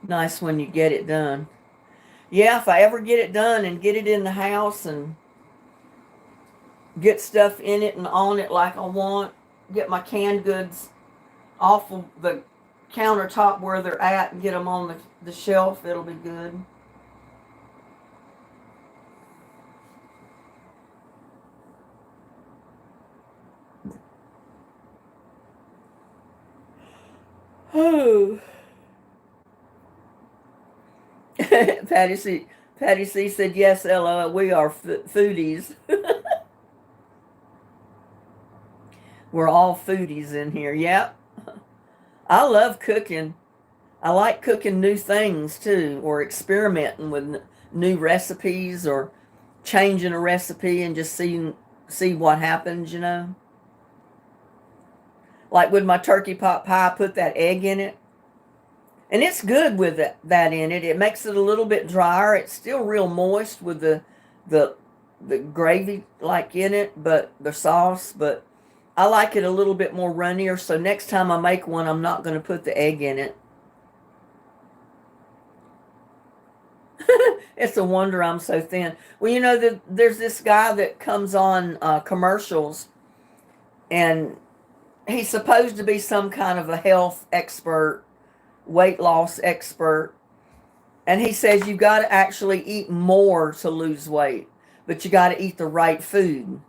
Nice when you get it done. Yeah, if I ever get it done and get it in the house and get stuff in it and on it like I want, get my canned goods off of the countertop where they're at and get them on the shelf, it'll be good. Oh. Patty C said, yes, LOL, we are foodies. We're all foodies in here. Yep. I love cooking. I like cooking new things too, or experimenting with new recipes or changing a recipe and just see what happens, Like with my turkey pot pie, I put that egg in it. And it's good with that in it. It makes it a little bit drier. It's still real moist with the gravy like in it, but the sauce. But I like it a little bit more runnier. So next time I make one, I'm not going to put the egg in it. It's a wonder I'm so thin. Well, there's this guy that comes on commercials, and he's supposed to be some kind of a health expert, weight loss expert, and he says you got to actually eat more to lose weight, but you got to eat the right food.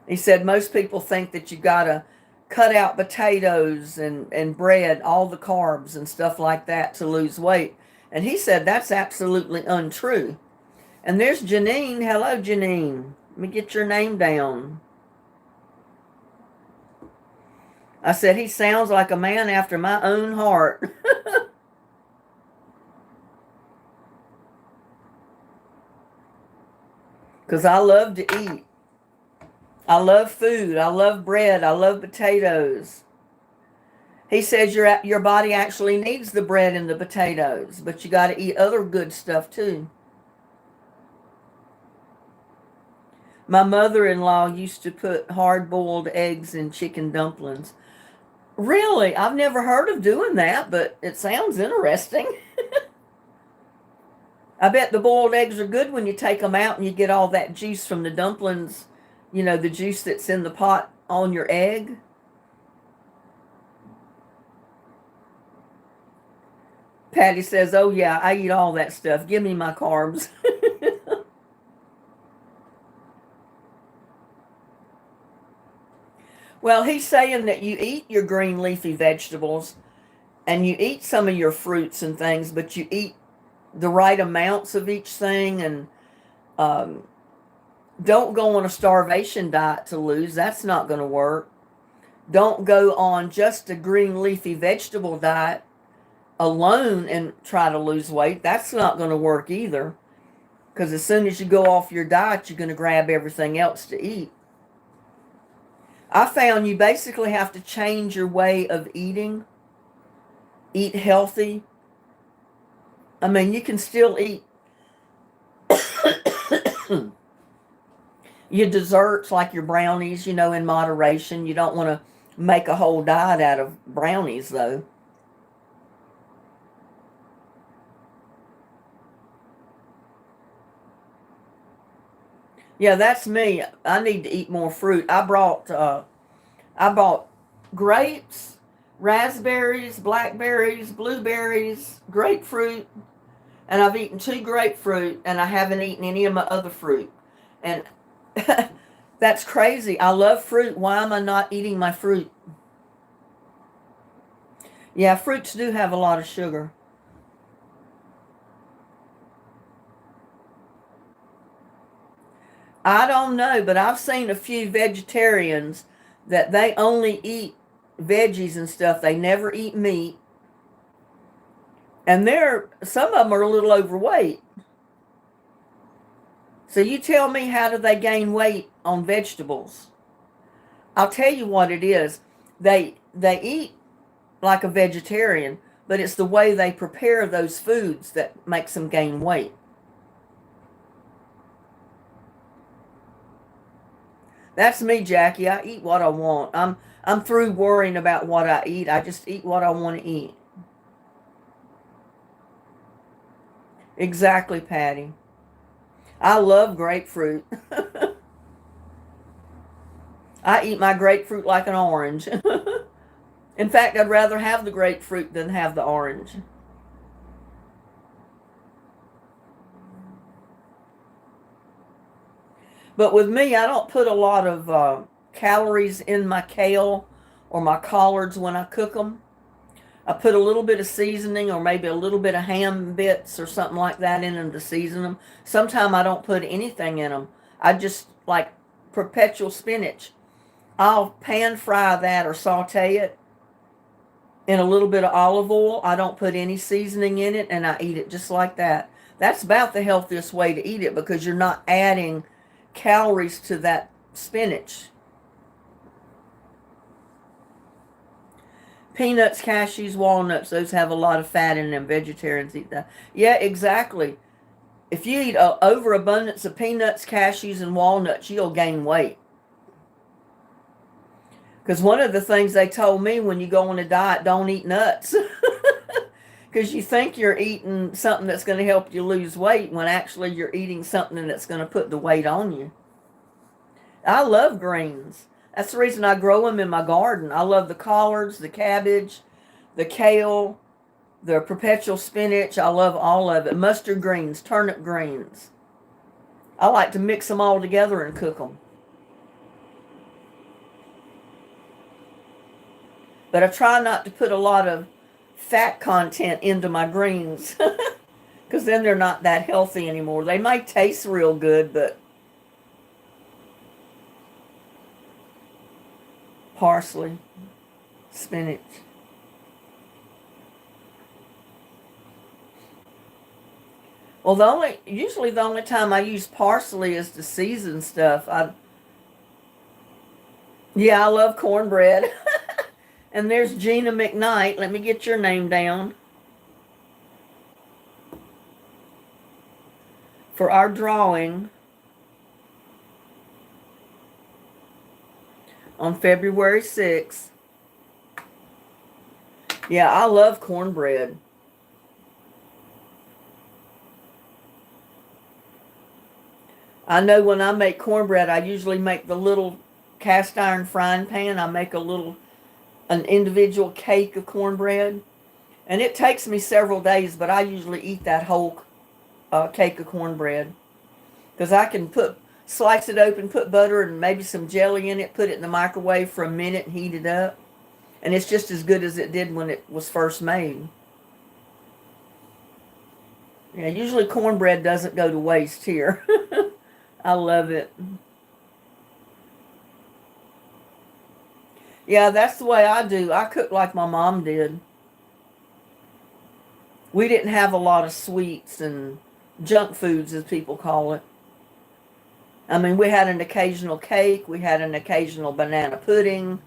He said most people think that you got to cut out potatoes and bread, all the carbs and stuff like that to lose weight, and he said that's absolutely untrue. And there's Janine. Hello, Janine. Let me get your name down. I said, he sounds like a man after my own heart. Because I love to eat. I love food. I love bread. I love potatoes. He says your body actually needs the bread and the potatoes, but you got to eat other good stuff too. My mother-in-law used to put hard-boiled eggs in chicken dumplings. Really? I've never heard of doing that, but it sounds interesting. I bet the boiled eggs are good when you take them out and you get all that juice from the dumplings You know, the juice that's in the pot on your egg. Patty says, oh yeah, I eat all that stuff. Give me my carbs. Well, he's saying that you eat your green leafy vegetables and you eat some of your fruits and things, but you eat the right amounts of each thing, and um, don't go on a starvation diet to lose. That's not going to work. Don't go on just a green leafy vegetable diet alone and try to lose weight. That's not going to work either. Because as soon as you go off your diet, you're going to grab everything else to eat. I found you basically have to change your way of eating. Eat healthy. I mean, you can still eat your desserts like your brownies, in moderation. You don't want to make a whole diet out of brownies, though. Yeah, that's me. I need to eat more fruit. I bought grapes, raspberries, blackberries, blueberries, grapefruit, and I've eaten 2 grapefruit, and I haven't eaten any of my other fruit. And that's crazy. I love fruit. Why am I not eating my fruit? Yeah, fruits do have a lot of sugar. I don't know, but I've seen a few vegetarians that they only eat veggies and stuff. They never eat meat. And some of them are a little overweight. So you tell me, how do they gain weight on vegetables? I'll tell you what it is. They eat like a vegetarian, but it's the way they prepare those foods that makes them gain weight. That's me, Jackie. I eat what I want. I'm through worrying about what I eat. I just eat what I want to eat. Exactly, Patty. I love grapefruit. I eat my grapefruit like an orange. In fact, I'd rather have the grapefruit than have the orange. But with me, I don't put a lot of calories in my kale or my collards when I cook them. I put a little bit of seasoning or maybe a little bit of ham bits or something like that in them to season them. Sometimes I don't put anything in them. I just like perpetual spinach. I'll pan fry that or saute it in a little bit of olive oil. I don't put any seasoning in it, and I eat it just like that. That's about the healthiest way to eat it because you're not adding calories to that spinach. Peanuts, cashews, walnuts, those have a lot of fat in them. Vegetarians eat that. Yeah, exactly. If you eat an overabundance of peanuts, cashews, and walnuts, you'll gain weight. Because one of the things they told me, when you go on a diet, don't eat nuts. Because you think you're eating something that's going to help you lose weight when actually you're eating something that's going to put the weight on you. I love greens. That's the reason I grow them in my garden. I love the collards, the cabbage, the kale, the perpetual spinach. I love all of it. Mustard greens, turnip greens. I like to mix them all together and cook them. But I try not to put a lot of fat content into my greens because then they're not that healthy anymore. They might taste real good, but parsley, spinach. Well, usually the only time I use parsley is to season stuff. Yeah, I love cornbread. And there's Gina McKnight. Let me get your name down for our drawing on February 6th. Yeah, I love cornbread. I know when I make cornbread, I usually make the little cast iron frying pan. I make an individual cake of cornbread. And it takes me several days, but I usually eat that whole cake of cornbread. Because I can slice it open, put butter and maybe some jelly in it, put it in the microwave for a minute and heat it up. And it's just as good as it did when it was first made. Yeah, usually cornbread doesn't go to waste here. I love it. Yeah, that's the way I do. I cook like my mom did. We didn't have a lot of sweets and junk foods, as people call it. I mean, we had an occasional cake, we had an occasional banana pudding.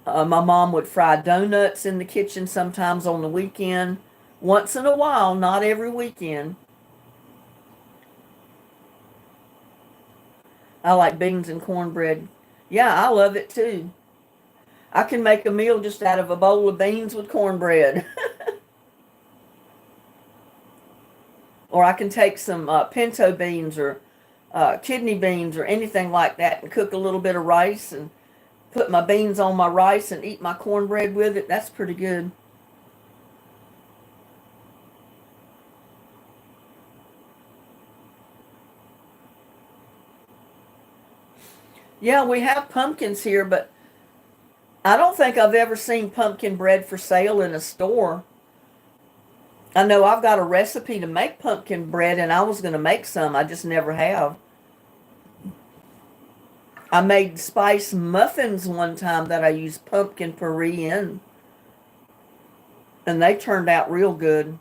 My mom would fry donuts in the kitchen sometimes on the weekend. Once in a while, not every weekend. I like beans and cornbread. Yeah, I love it too. I can make a meal just out of a bowl of beans with cornbread. Or I can take some pinto beans or kidney beans or anything like that and cook a little bit of rice and put my beans on my rice and eat my cornbread with it. That's pretty good. Yeah, we have pumpkins here, but I don't think I've ever seen pumpkin bread for sale in a store. I know I've got a recipe to make pumpkin bread and I was going to make some. I just never have. I made spice muffins one time that I used pumpkin puree in, and they turned out real good.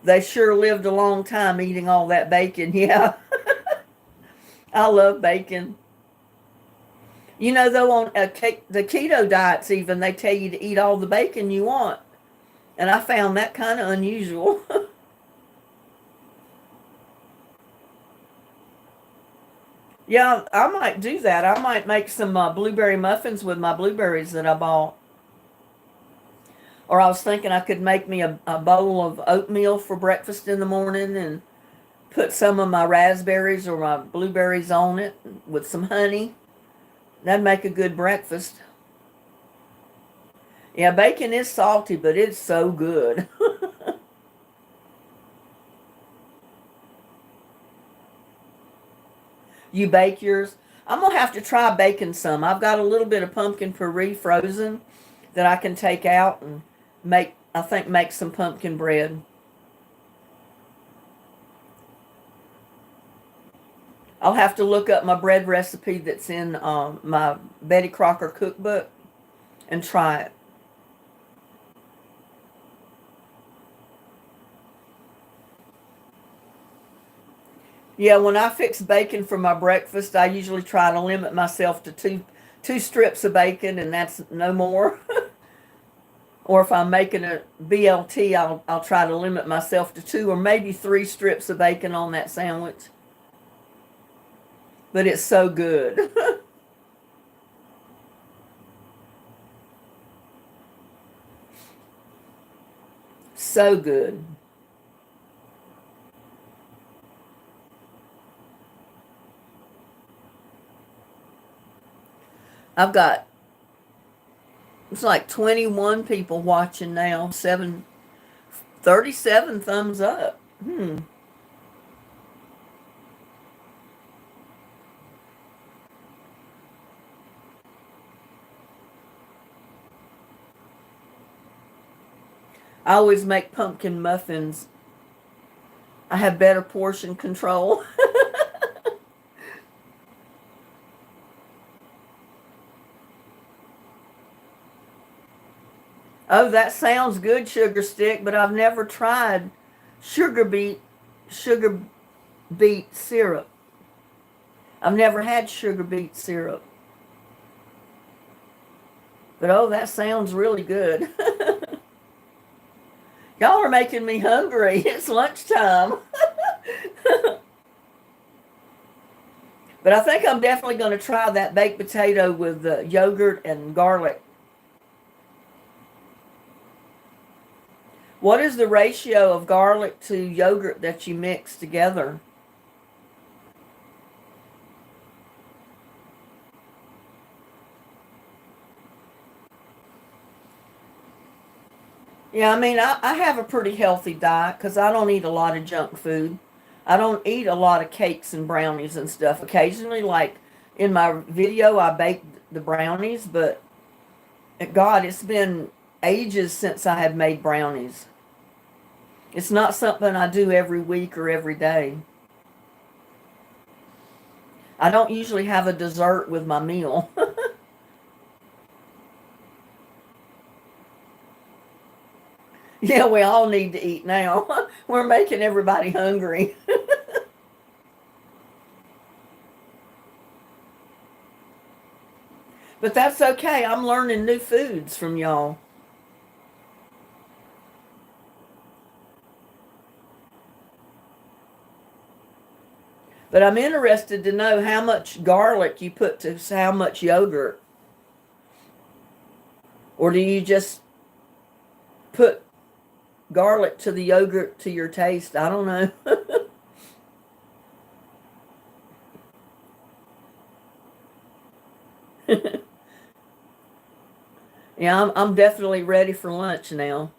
They sure lived a long time eating all that bacon. Yeah, I love bacon. You know, though, on the keto diets, even they tell you to eat all the bacon you want, and I found that kind of unusual. Yeah, I might do that. I might make some blueberry muffins with my blueberries that I bought. Or I was thinking I could make me a bowl of oatmeal for breakfast in the morning and put some of my raspberries or my blueberries on it with some honey. That'd make a good breakfast. Yeah, bacon is salty, but it's so good. You bake yours? I'm going to have to try baking some. I've got a little bit of pumpkin puree frozen that I can take out and I think, make some pumpkin bread. I'll have to look up my bread recipe that's in my Betty Crocker cookbook and try it. Yeah, when I fix bacon for my breakfast, I usually try to limit myself to two strips of bacon, and that's no more. Or if I'm making a BLT, I'll try to limit myself to two or maybe three strips of bacon on that sandwich. But it's so good. So good. I've got it's like 21 people watching now. 37 thumbs up. I always make pumpkin muffins. I have better portion control. Oh, that sounds good, sugar stick, but I've never tried sugar beet sugar beet syrup. I've never had sugar beet syrup. But oh, that sounds really good. Y'all are making me hungry. It's lunchtime. But I think I'm definitely going to try that baked potato with yogurt and garlic. What is the ratio of garlic to yogurt that you mix together? Yeah, I mean, I have a pretty healthy diet because I don't eat a lot of junk food. I don't eat a lot of cakes and brownies and stuff. Occasionally, like in my video, I baked the brownies, but God, it's been ages since I have made brownies. It's not something I do every week or every day. I don't usually have a dessert with my meal. Yeah, we all need to eat now. We're making everybody hungry. But that's okay. I'm learning new foods from y'all. But I'm interested to know how much garlic you put to how much yogurt. Or do you just put garlic to the yogurt to your taste? I don't know. Yeah, I'm definitely ready for lunch now.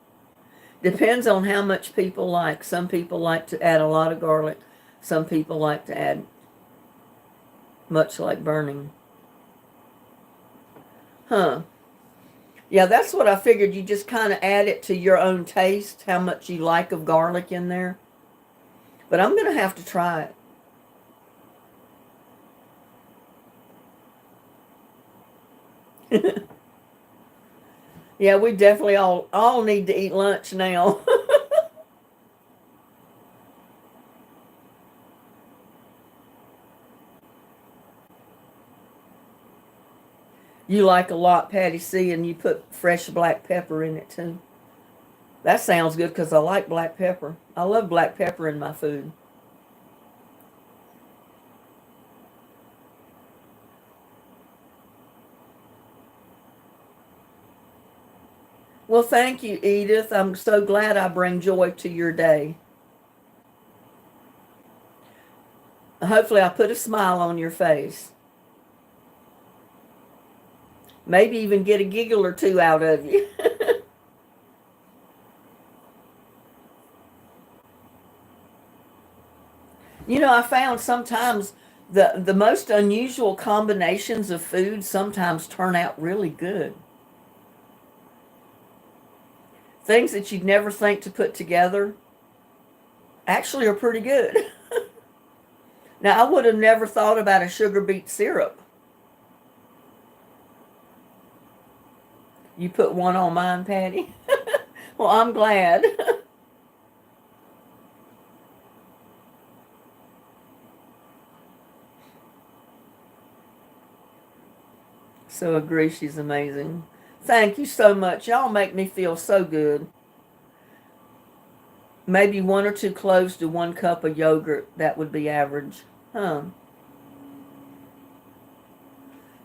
Depends on how much people like. Some people like to add a lot of garlic. Some people like to add much like burning. Huh. Yeah, that's what I figured. You just kind of add it to your own taste, how much you like of garlic in there. But I'm going to have to try it. Yeah, we definitely all need to eat lunch now. You like a lot, Patty C, and you put fresh black pepper in it too. That sounds good because I like black pepper. I love black pepper in my food. Well, thank you, Edith. I'm so glad I bring joy to your day. Hopefully, I put a smile on your face. Maybe even get a giggle or two out of you. You know, I found sometimes the most unusual combinations of food sometimes turn out really good. Things that you'd never think to put together actually are pretty good. Now, I would have never thought about a sugar beet syrup. You put one on mine, Patty? Well, I'm glad. So agree, she's amazing. Thank you so much. Y'all make me feel so good. Maybe one or two cloves to 1 cup of yogurt. That would be average. Huh.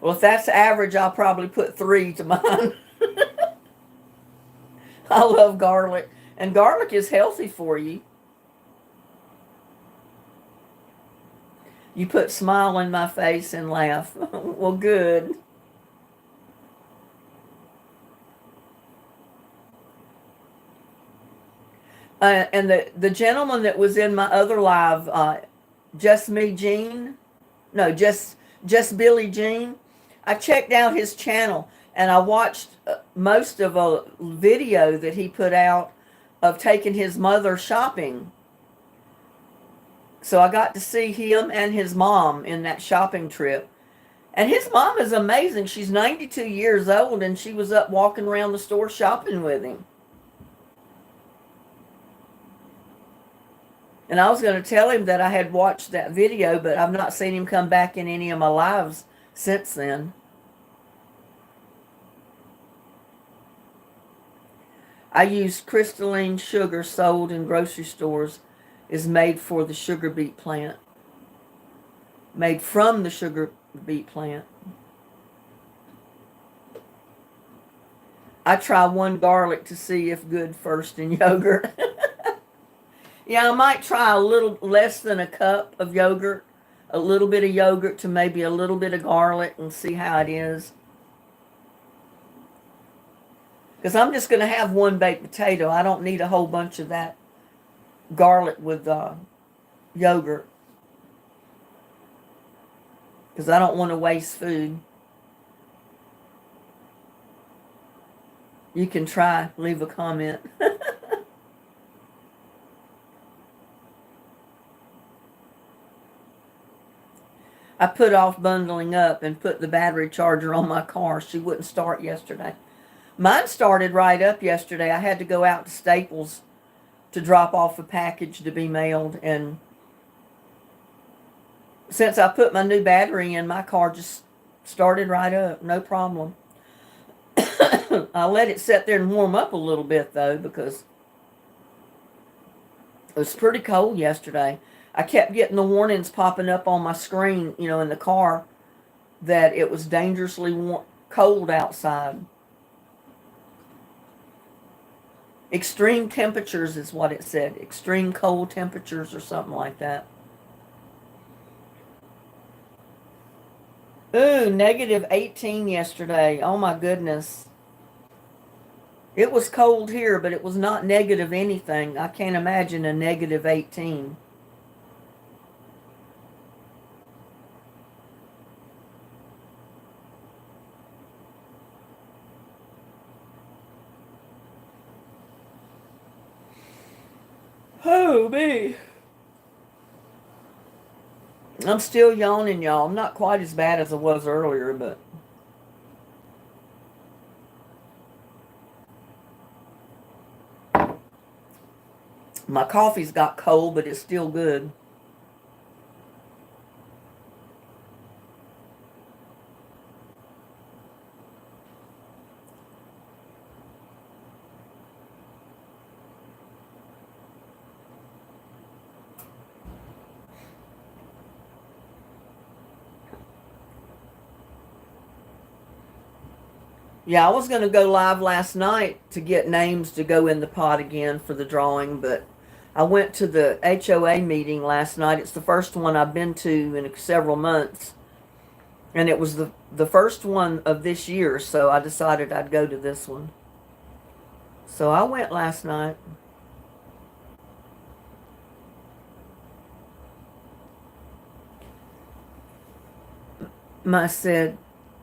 Well, if that's average, I'll probably put 3 to mine. I love garlic. And garlic is healthy for you. You put smile in my face and laugh. Well, good. And the gentleman that was in my other live, Just Me Jean, no, just Billy Jean. I checked out his channel and I watched most of a video that he put out of taking his mother shopping. So I got to see him and his mom in that shopping trip. And his mom is amazing. She's 92 years old and she was up walking around the store shopping with him. And I was going to tell him that I had watched that video, but I've not seen him come back in any of my lives since then. I use crystalline sugar sold in grocery stores is made for the sugar beet plant. Made from the sugar beet plant. I try one garlic to see if good first in yogurt. Yeah, I might try a little less than a cup of yogurt, a little bit of yogurt to maybe a little bit of garlic and see how it is. Because I'm just going to have one baked potato. I don't need a whole bunch of that garlic with yogurt. Because I don't want to waste food. You can try, leave a comment. I put off bundling up and put the battery charger on my car. She wouldn't start yesterday. Mine started right up yesterday. I had to go out to Staples to drop off a package to be mailed. And since I put my new battery in, my car just started right up. No problem. I let it sit there and warm up a little bit, though, because it was pretty cold yesterday. I kept getting the warnings popping up on my screen, in the car, that it was dangerously cold outside. Extreme temperatures is what it said. Extreme cold temperatures or something like that. Ooh, -18 yesterday. Oh my goodness. It was cold here, but it was not negative anything. I can't imagine a -18. Oh, me. I'm still yawning, y'all. I'm not quite as bad as I was earlier, but my coffee's got cold, but it's still good. Yeah, I was going to go live last night to get names to go in the pot again for the drawing, but I went to the HOA meeting last night. It's the first one I've been to in several months, and it was the first one of this year, so I decided I'd go to this one. So I went last night. I said,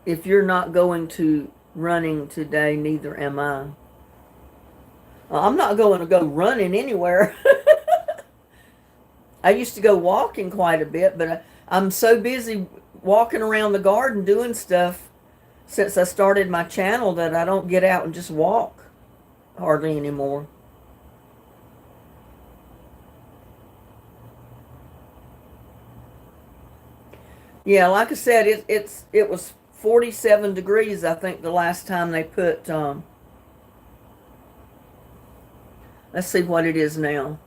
if you're not going to running today, neither am I. Well, I'm not going to go running anywhere. I used to go walking quite a bit, but I'm so busy walking around the garden doing stuff since I started my channel that I don't get out and just walk hardly anymore. Yeah, like I said, it was 47 degrees, I think, the last time they put, let's see what it is now.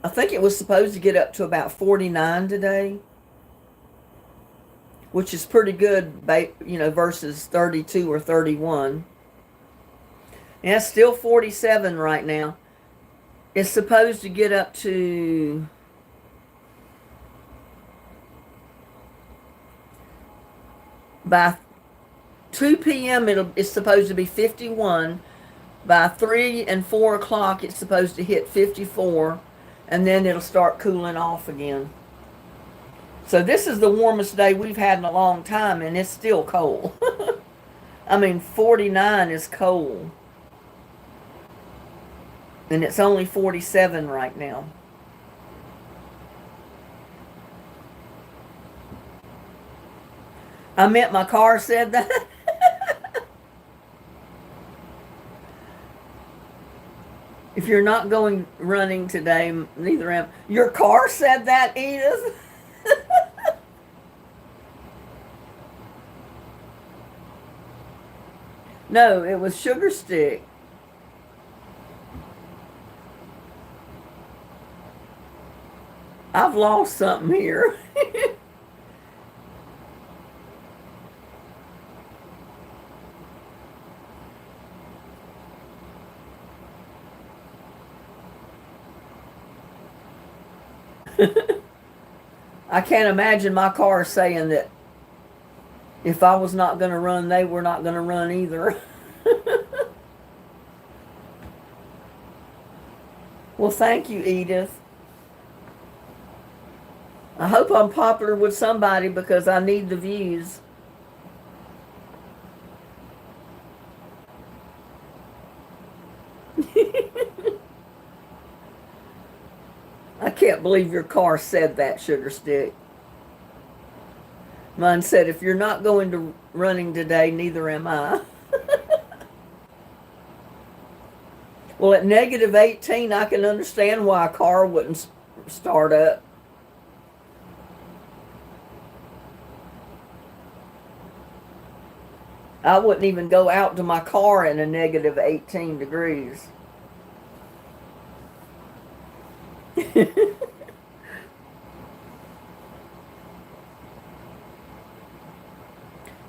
I think it was supposed to get up to about 49 today, which is pretty good, versus 32 or 31. Yeah, it's still 47 right now. It's supposed to get up to by 2 p.m. It's supposed to be 51. By 3 and 4 o'clock, it's supposed to hit 54, and then it'll start cooling off again. So this is the warmest day we've had in a long time, and it's still cold. I mean, 49 is cold. And it's only 47 right now. I meant my car said that. If you're not going running today, neither am. Your car said that, Edith? No, it was Sugar Stick. I've lost something here. I can't imagine my car saying that if I was not going to run, they were not going to run either. Well, thank you, Edith. I hope I'm popular with somebody because I need the views. I can't believe your car said that, Sugar Stick. Mine said, if you're not going to running today, neither am I. Well, at negative 18, I can understand why a car wouldn't start up. I wouldn't even go out to my car in a negative 18 degrees.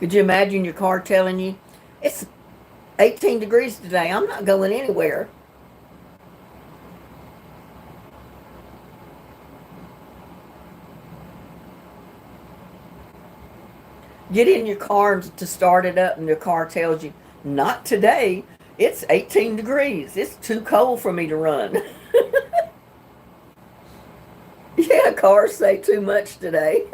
Could you imagine your car telling you, it's 18 degrees today, I'm not going anywhere? Get in your car to start it up, and your car tells you, not today, it's 18 degrees. It's too cold for me to run. Yeah, cars say too much today.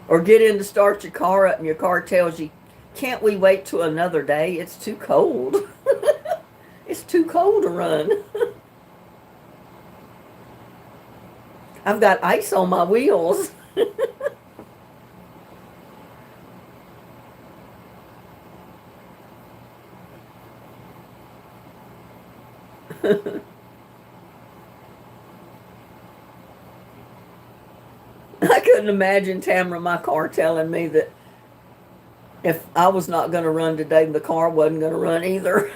Or get in to start your car up, and your car tells you, can't we wait till another day? It's too cold. It's too cold to run. I've got ice on my wheels. I couldn't imagine Tamara, my car, telling me that if I was not going to run today, the car wasn't going to run either.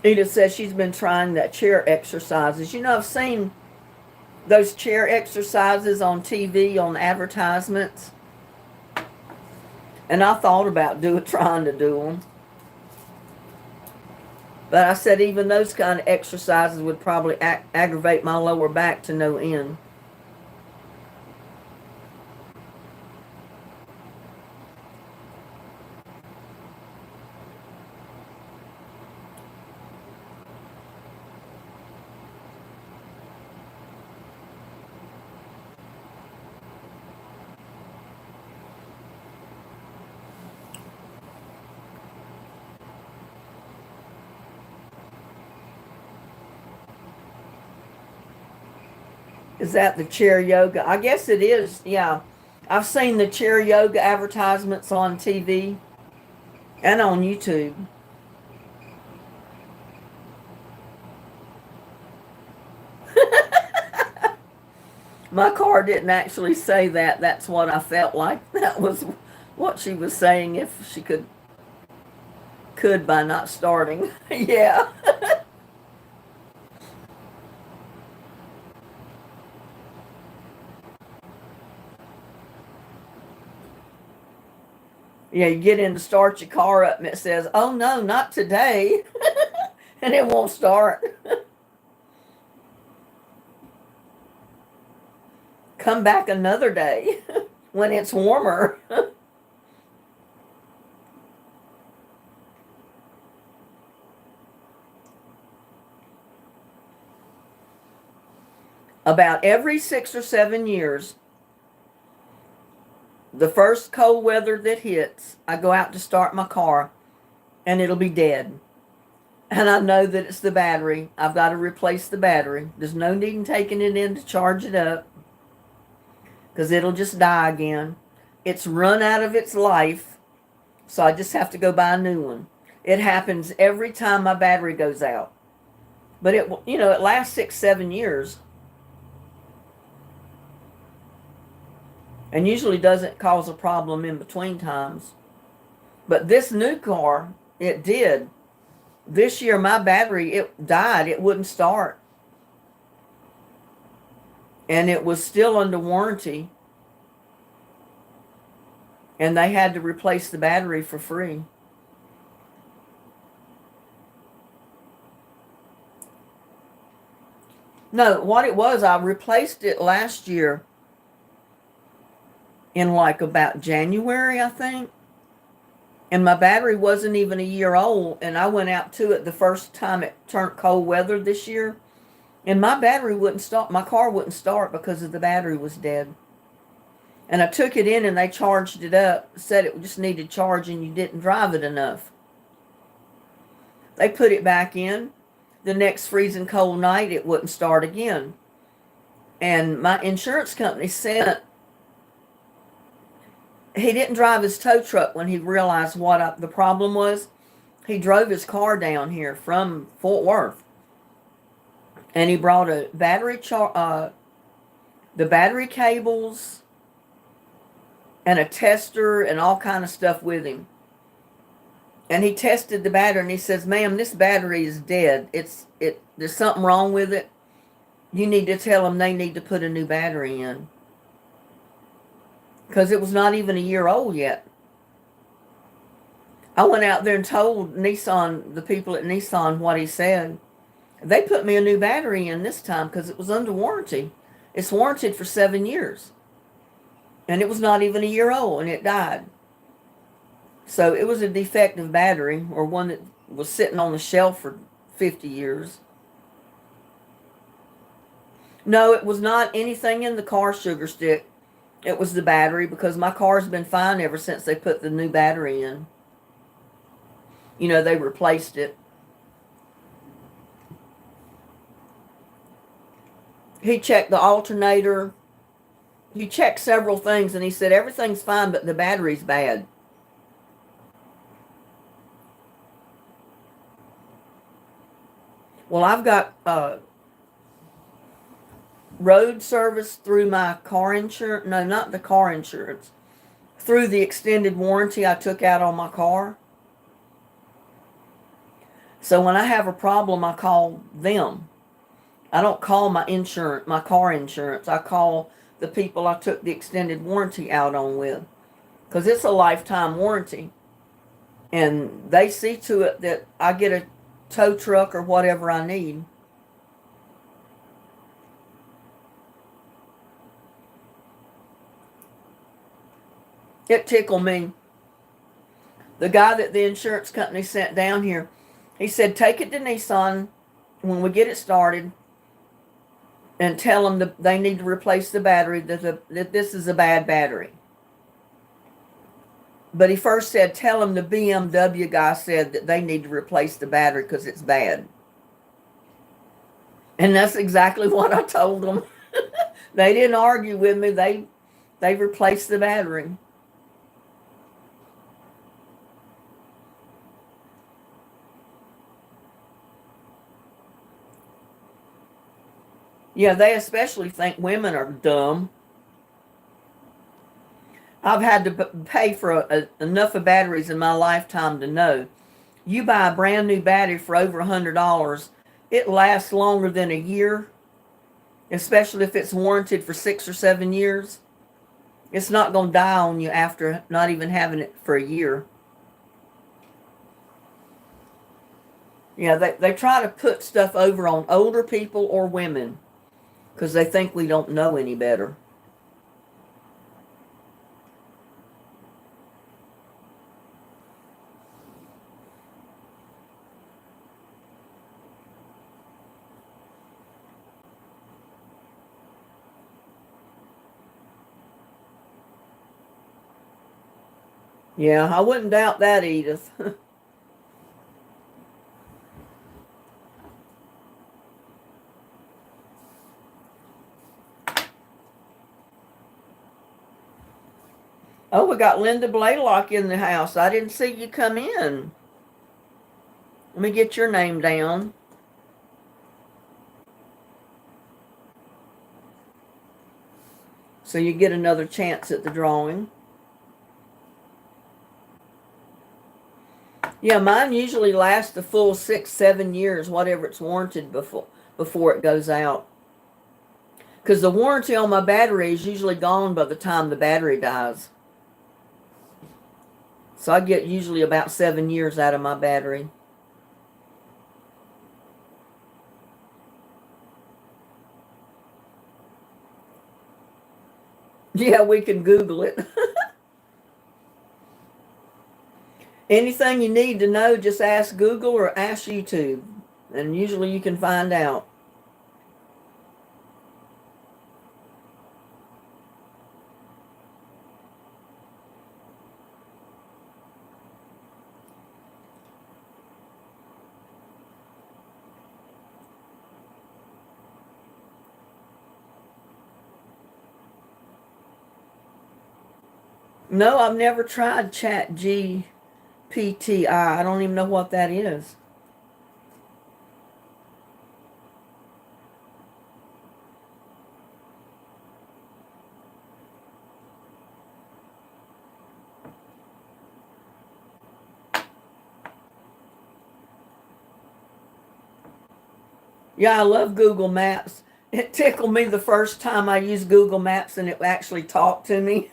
Edith says she's been trying that chair exercises. You know, I've seen those chair exercises on TV, on advertisements, and I thought about trying to do them. But I said even those kind of exercises would probably aggravate my lower back to no end. Is that the chair yoga? I guess it is, yeah. I've seen the chair yoga advertisements on TV and on YouTube. My car didn't actually say that. That's what I felt like. That was what she was saying, if she could by not starting. Yeah. Yeah, you get in to start your car up and it says, oh no, not today. And it won't start. Come back another day when it's warmer. About every 6 or 7 years, the first cold weather that hits, I go out to start my car and it'll be dead. And I know that it's the battery. I've got to replace the battery. There's no need in taking it in to charge it up because it'll just die again. It's run out of its life So I just have to go buy a new one. It happens every time my battery goes out. But it lasts 6, 7 years, and usually doesn't cause a problem in between times. But this new car, it did. This year, my battery, it died. It wouldn't start. And it was still under warranty. And they had to replace the battery for free. No, what it was, I replaced it last year in like about January, I think. And my battery wasn't even a year old. And I went out to it the first time it turned cold weather this year. And my battery wouldn't start. My car wouldn't start because the battery was dead. And I took it in and they charged it up. Said it just needed charging. You didn't drive it enough. They put it back in. The next freezing cold night, it wouldn't start again. And my insurance company sent... He didn't drive his tow truck when he realized what the problem was. He drove his car down here from Fort Worth. And he brought a the battery cables and a tester and all kind of stuff with him. And he tested the battery and he says, "Ma'am, this battery is dead. There's something wrong with it. You need to tell them they need to put a new battery in." Because it was not even a year old yet. I went out there and told the people at Nissan what he said. They put me a new battery in this time because it was under warranty. It's warranted for 7 years. And it was not even a year old and it died. So it was a defective battery, or one that was sitting on the shelf for 50 years. No, it was not anything in the car, Sugar Stick. It was the battery, because my car's been fine ever since they put the new battery in. They replaced it. He checked the alternator. He checked several things, and he said everything's fine, but the battery's bad. Well, I've got road service through my car insurance. No, not the car insurance. Through the extended warranty I took out on my car. So when I have a problem, I call them. I don't call my car insurance. I call the people I took the extended warranty out on with. Because it's a lifetime warranty. And they see to it that I get a tow truck or whatever I need. It tickled me. The guy that the insurance company sent down here, he said, take it to Nissan when we get it started and tell them that they need to replace the battery, that this is a bad battery. But he first said, tell them the BMW guy said that they need to replace the battery because it's bad. And that's exactly what I told them. They didn't argue with me. They replaced the battery. Yeah, they especially think women are dumb. I've had to pay for enough of batteries in my lifetime to know. You buy a brand new battery for over $100, it lasts longer than a year, especially if it's warranted for 6 or 7 years. It's not going to die on you after not even having it for a year. Yeah, they try to put stuff over on older people or women because they think we don't know any better. Yeah, I wouldn't doubt that, Edith. Oh, we got Linda Blaylock in the house. I didn't see you come in. Let me get your name down. So you get another chance at the drawing. Yeah, mine usually lasts the full 6, 7 years, whatever it's warranted before it goes out. Because the warranty on my battery is usually gone by the time the battery dies. So I get usually about 7 years out of my battery. Yeah, we can Google it. Anything you need to know, just ask Google or ask YouTube. And usually you can find out. No, I've never tried Chat GPT. I don't even know what that is. Yeah, I love Google Maps. It tickled me the first time I used Google Maps and it actually talked to me.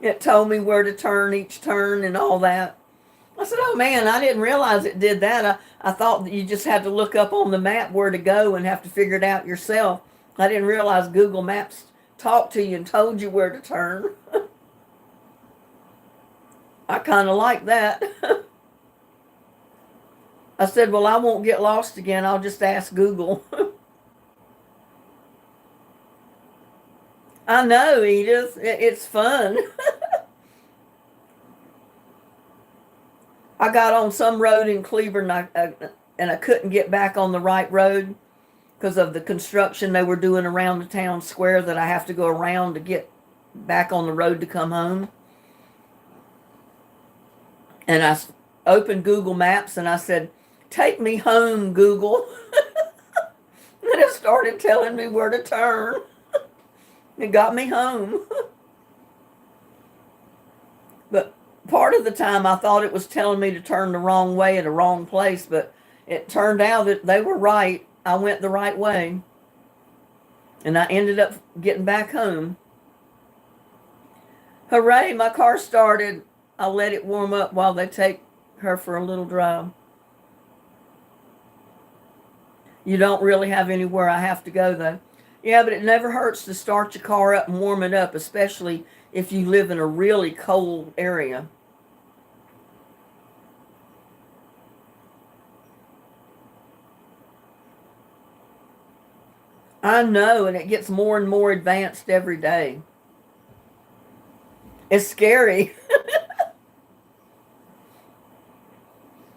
It told me where to turn each turn and all that. I said, oh man, I didn't realize it did that. I thought that you just had to look up on the map where to go and have to figure it out yourself. I didn't realize Google Maps talked to you and told you where to turn. I kind of like that. I said, well, I won't get lost again. I'll just ask Google. I know, Edith. It's fun. I got on some road in Cleveland and I couldn't get back on the right road because of the construction they were doing around the town square that I have to go around to get back on the road to come home. And I opened Google Maps and I said, take me home, Google. And it started telling me where to turn. It got me home. But part of the time I thought it was telling me to turn the wrong way at a wrong place, but it turned out that they were right. I went the right way. And I ended up getting back home. Hooray, my car started. I'll let it warm up while they take her for a little drive. You don't really have anywhere I have to go, though. Yeah, but it never hurts to start your car up and warm it up, especially if you live in a really cold area. I know, and it gets more and more advanced every day. It's scary.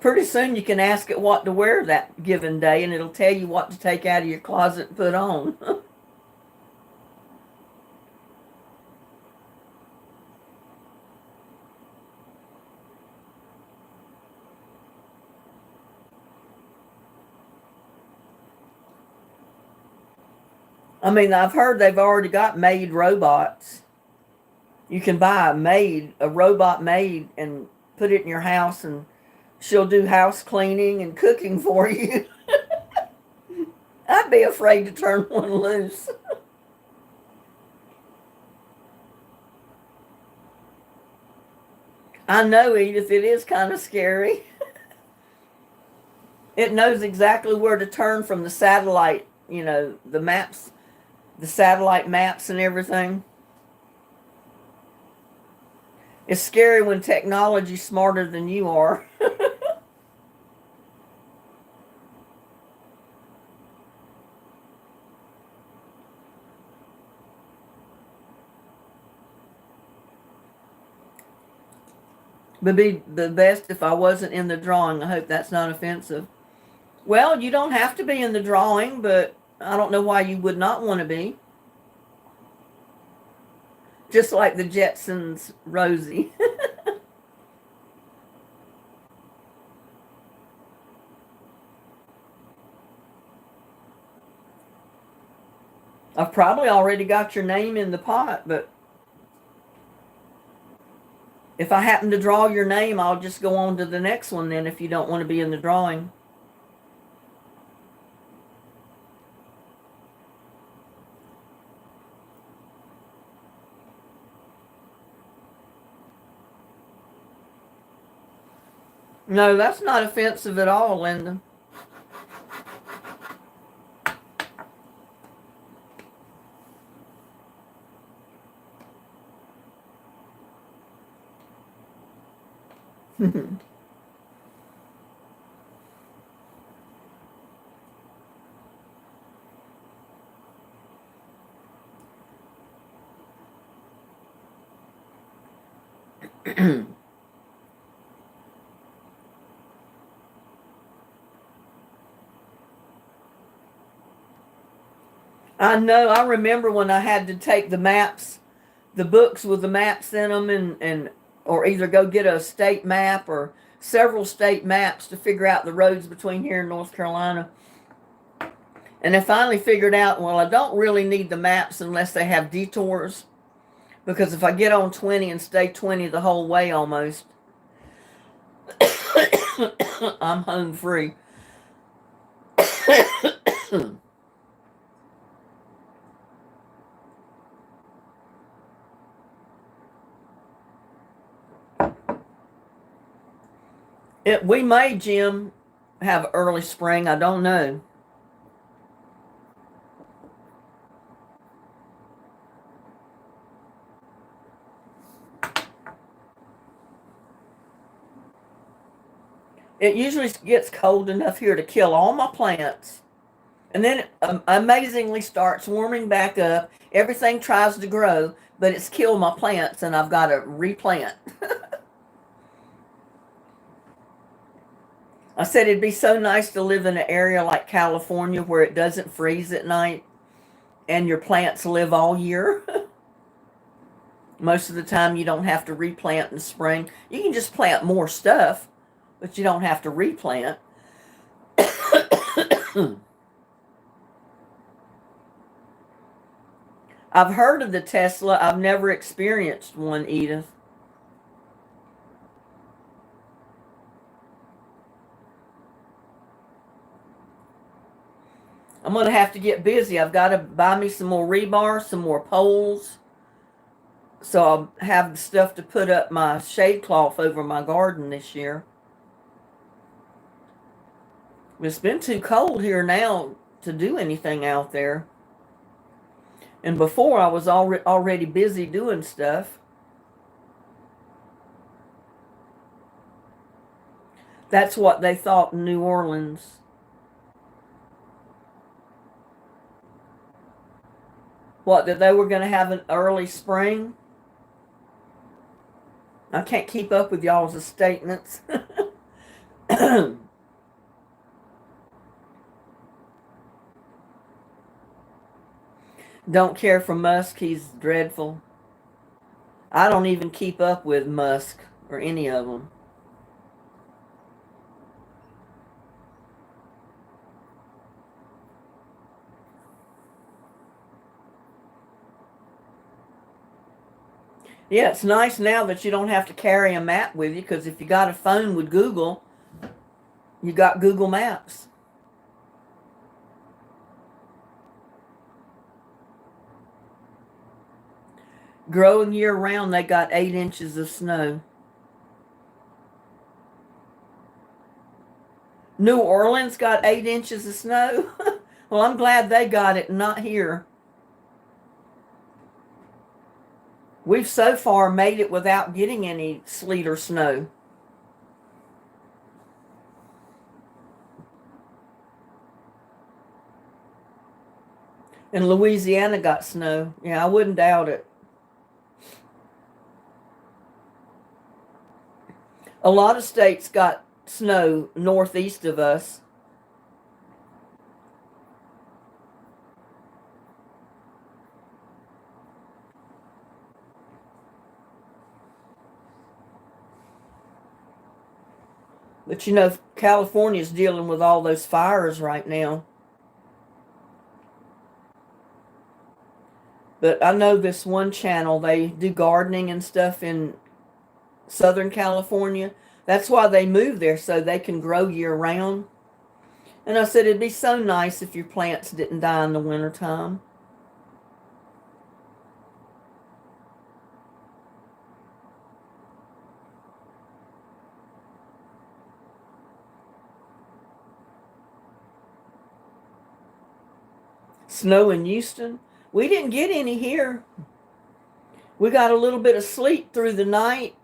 Pretty soon you can ask it what to wear that given day, and it'll tell you what to take out of your closet and put on. I mean, I've heard they've already got maid robots. You can buy a robot maid, and put it in your house, and she'll do house cleaning and cooking for you. I'd be afraid to turn one loose. I know, Edith, it is kind of scary. It knows exactly where to turn from the satellite, the maps, the satellite maps and everything. It's scary when technology's smarter than you are. Would be the best if I wasn't in the drawing. I hope that's not offensive. Well, you don't have to be in the drawing, but I don't know why you would not want to be. Just like the Jetsons' Rosie. I've probably already got your name in the pot, but if I happen to draw your name, I'll just go on to the next one then if you don't want to be in the drawing. No, that's not offensive at all, Linda. I know. I remember when I had to take the maps, the books with the maps in them, and or either go get a state map or several state maps to figure out the roads between here and North Carolina. And I finally figured out, well, I don't really need the maps unless they have detours, because if I get on 20 and stay 20 the whole way almost, I'm home free. We may, Jim, have early spring. I don't know. It usually gets cold enough here to kill all my plants. And then it amazingly starts warming back up. Everything tries to grow, but it's killed my plants and I've got to replant. I said it'd be so nice to live in an area like California where it doesn't freeze at night and your plants live all year. Most of the time you don't have to replant in the spring. You can just plant more stuff, but you don't have to replant. I've heard of the Tesla. I've never experienced one, Edith. I'm going to have to get busy. I've got to buy me some more rebar, some more poles, so I'll have the stuff to put up my shade cloth over my garden this year. It's been too cold here now to do anything out there. And before I was already busy doing stuff. That's what they thought in New Orleans. What, that they were going to have an early spring? I can't keep up with y'all's statements. Don't care for Musk. He's dreadful. I don't even keep up with Musk or any of them. Yeah, it's nice now that you don't have to carry a map with you, because if you got a phone with Google, you got Google Maps. Growing year round, they got 8 inches of snow. New Orleans got 8 inches of snow. Well, I'm glad they got it, not here. We've so far made it without getting any sleet or snow. And Louisiana got snow. Yeah, I wouldn't doubt it. A lot of states got snow northeast of us. But you know, California's dealing with all those fires right now. But I know this one channel, they do gardening and stuff in Southern California. That's why they moved there, so they can grow year round. And I said it'd be so nice if your plants didn't die in the wintertime. Snow in Houston. We didn't get any here. We got a little bit of sleet through the night,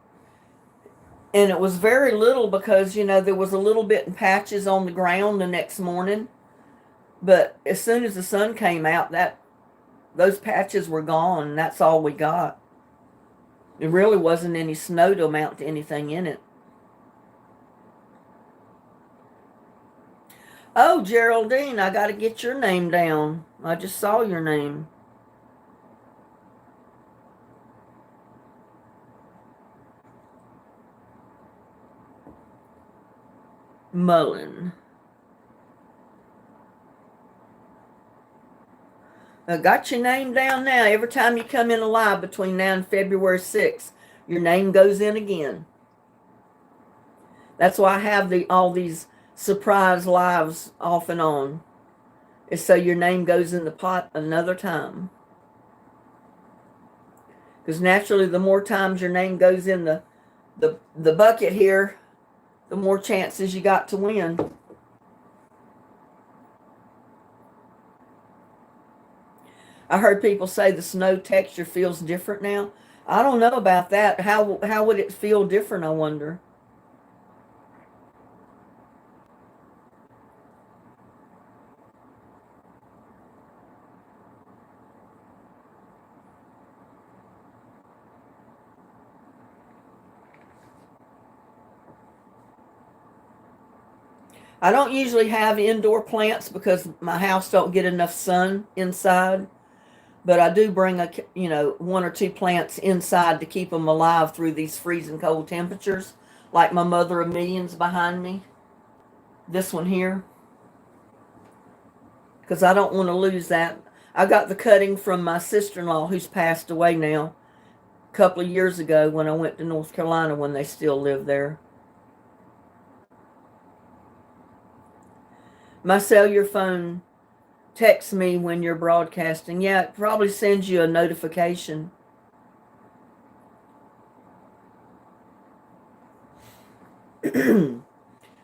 and it was very little because, you know, there was a little bit in patches on the ground the next morning. But as soon as the sun came out, that those patches were gone, and that's all we got. There really wasn't any snow to amount to anything in it. Oh, Geraldine, I got to get your name down. I just saw your name. Mullen. I got your name down now. Every time you come in alive between now and February 6th, your name goes in again. That's why I have all these surprise lives off and on. It's so your name goes in the pot another time. Because naturally, the more times your name goes in the bucket here, the more chances you got to win. I heard people say the snow texture feels different now. I don't know about that. How would it feel different, I wonder? I don't usually have indoor plants because my house don't get enough sun inside. But I do bring one or two plants inside to keep them alive through these freezing cold temperatures, like my mother of millions behind me. This one here, because I don't want to lose that. I got the cutting from my sister-in-law who's passed away now a couple of years ago when I went to North Carolina when they still lived there. My cellular phone texts me when you're broadcasting. Yeah, it probably sends you a notification.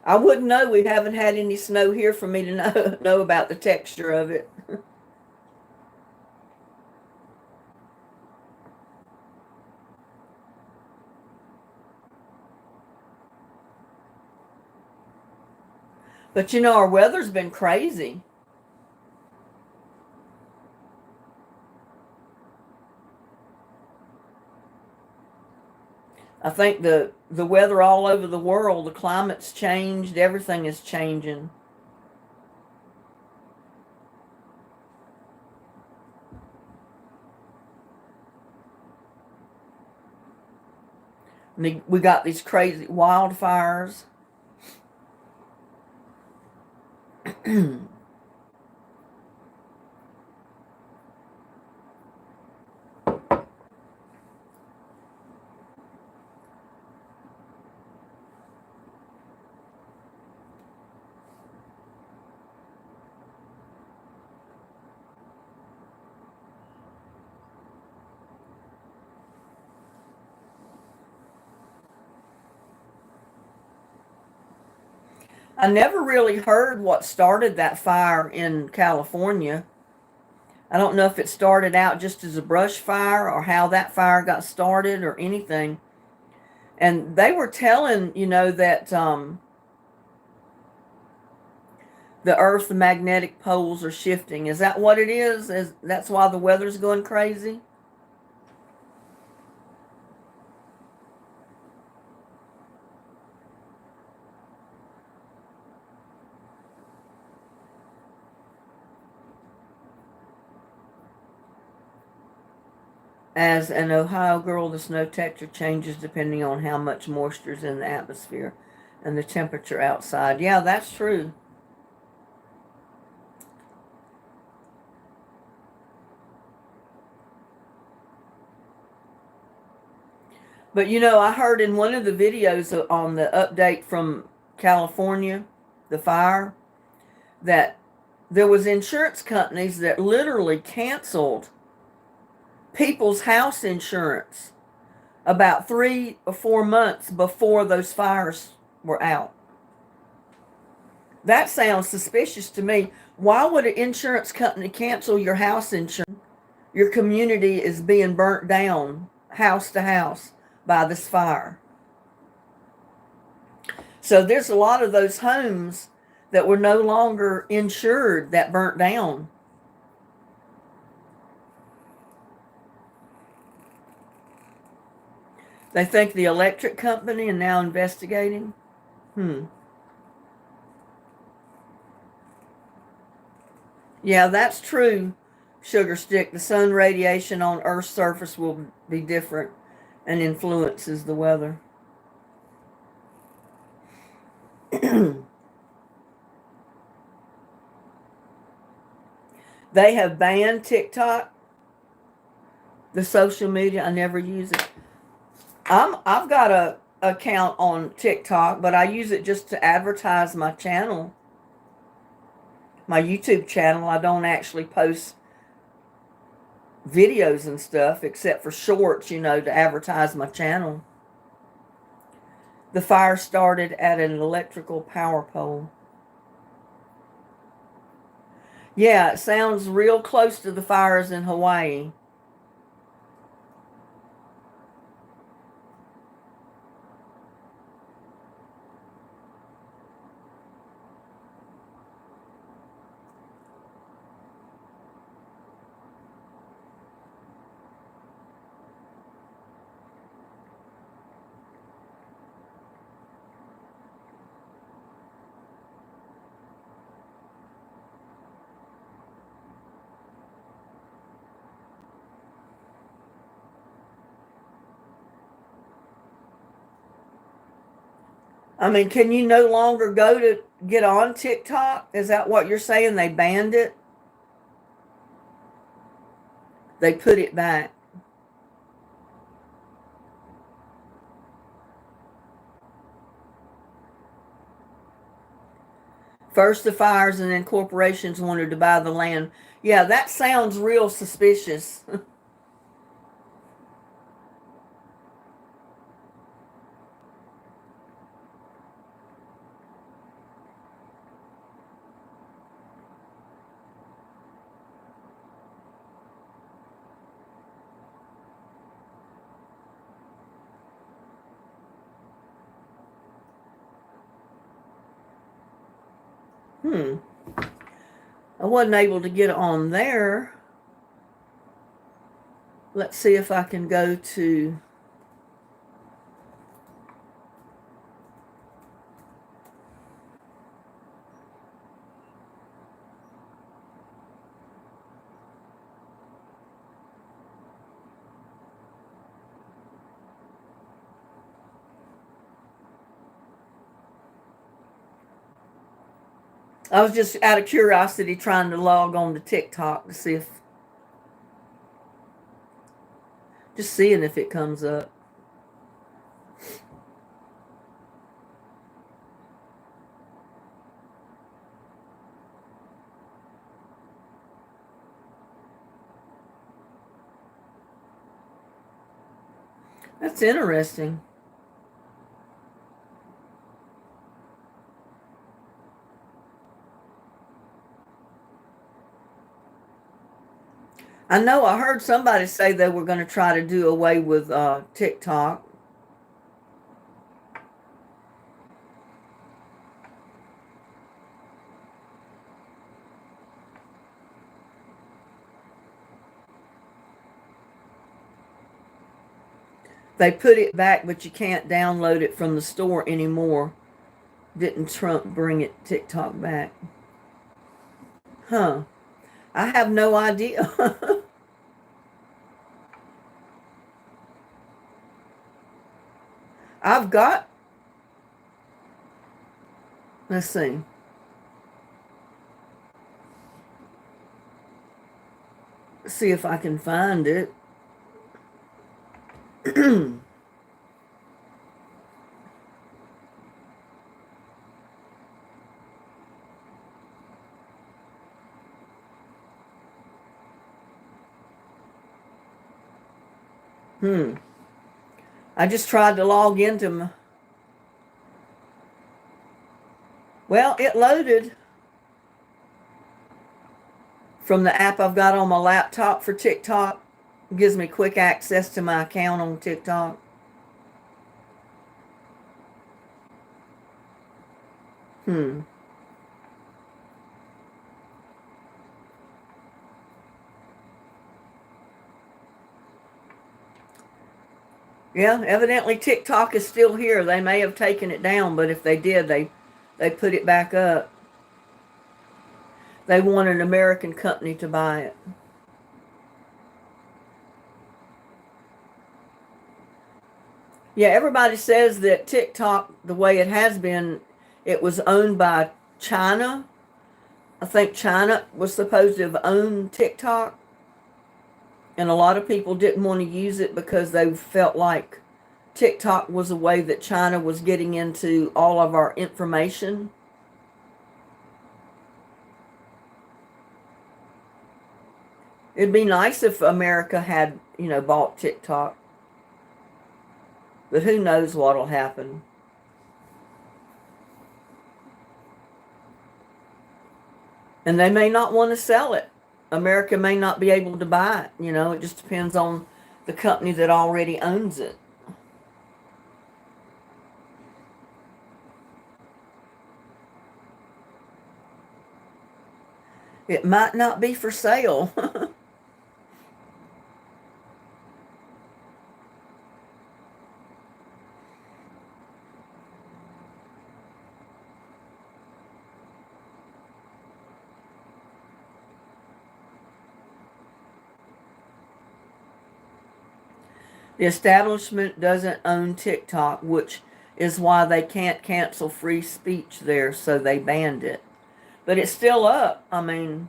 I wouldn't know. We haven't had any snow here for me to know about the texture of it. But you know, our weather's been crazy. I think the weather all over the world, the climate's changed, everything is changing. We got these crazy wildfires. I never really heard what started that fire in California. I don't know if it started out just as a brush fire or how that fire got started or anything. And they were telling, that the Earth's magnetic poles are shifting. Is that what it is? That's why the weather's going crazy? As an Ohio girl, the snow texture changes depending on how much moisture is in the atmosphere. and the temperature outside. Yeah, that's true. But you know, I heard in one of the videos on the update from California, the fire, that there was insurance companies that literally canceled people's house insurance about 3 or 4 months before those fires were out. That sounds suspicious to me. Why would an insurance company cancel your house insurance? Your community is being burnt down house to house by this fire. So there's a lot of those homes that were no longer insured that burnt down. They think the electric company and now investigating. Yeah, that's true, Sugar Stick. The sun radiation on Earth's surface will be different and influences the weather. They have banned TikTok, the social media. I never use it. I've got a account on TikTok, but I use it just to advertise my channel, my YouTube channel. I don't actually post videos and stuff except for shorts, to advertise my channel. The fire started at an electrical power pole. Yeah, it sounds real close to the fires in Hawaii. I mean, can you no longer go to get on TikTok? Is that what you're saying? They banned it? They put it back. First the fires and then corporations wanted to buy the land. Yeah, that sounds real suspicious. I wasn't able to get on there. Let's see if I can go to... I was just out of curiosity trying to log on to TikTok to see if... Just seeing if it comes up. That's interesting. I know I heard somebody say they were going to try to do away with TikTok. They put it back, but you can't download it from the store anymore. Didn't Trump bring it TikTok back? Huh. I have no idea. I've got Let's see. See if I can find it. I just tried to log into my... Well, it loaded from the app I've got on my laptop for TikTok. It gives me quick access to my account on TikTok. Yeah, evidently TikTok is still here. They may have taken it down, but if they did, they put it back up. They want an American company to buy it. Yeah, everybody says that TikTok, the way it has been, it was owned by China. I think China was supposed to have owned TikTok. And a lot of people didn't want to use it because they felt like TikTok was a way that China was getting into all of our information. It'd be nice if America had, bought TikTok. But who knows what'll happen. And they may not want to sell it. America may not be able to buy it. It just depends on the company that already owns it. It might not be for sale. The establishment doesn't own TikTok, which is why they can't cancel free speech there, so they banned it. But it's still up. I mean,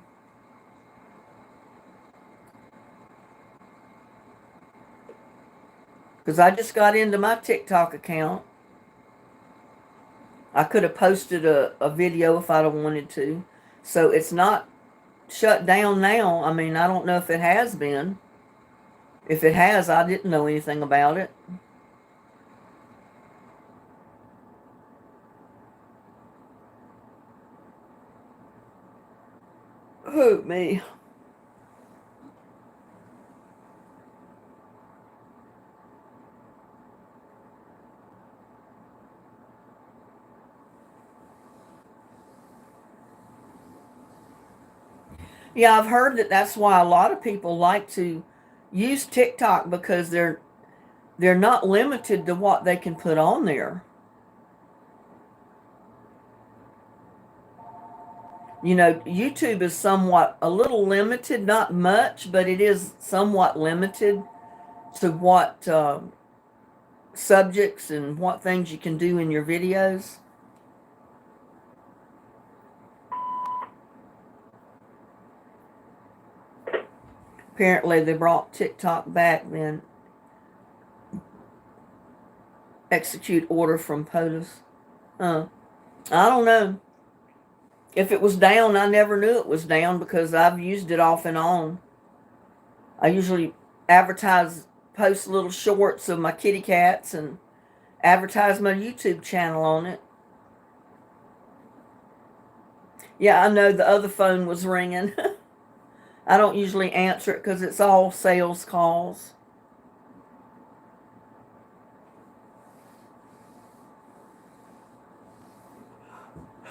because I just got into my TikTok account. I could have posted a video if I'd have wanted to. So it's not shut down now. I mean, I don't know if it has been. If it has, I didn't know anything about it. Oh, me. Yeah, I've heard that that's why a lot of people like to use TikTok because they're not limited to what they can put on there. YouTube is somewhat a little limited, not much, but it is somewhat limited to what subjects and what things you can do in your videos. Apparently they brought TikTok back then. Execute order from POTUS. I don't know. If it was down, I never knew it was down because I've used it off and on. I usually post little shorts of my kitty cats and advertise my YouTube channel on it. Yeah, I know the other phone was ringing. I don't usually answer it because it's all sales calls.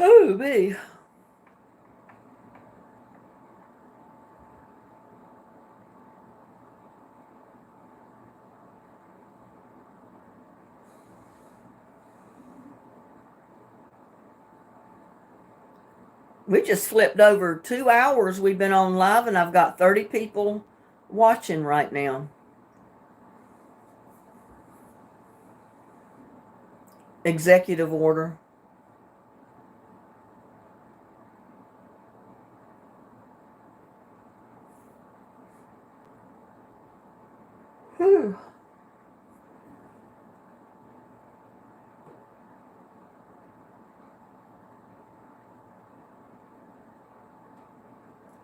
Oh, me. We just flipped over 2 hours we've been on live, and I've got 30 people watching right now. Executive order. Whew.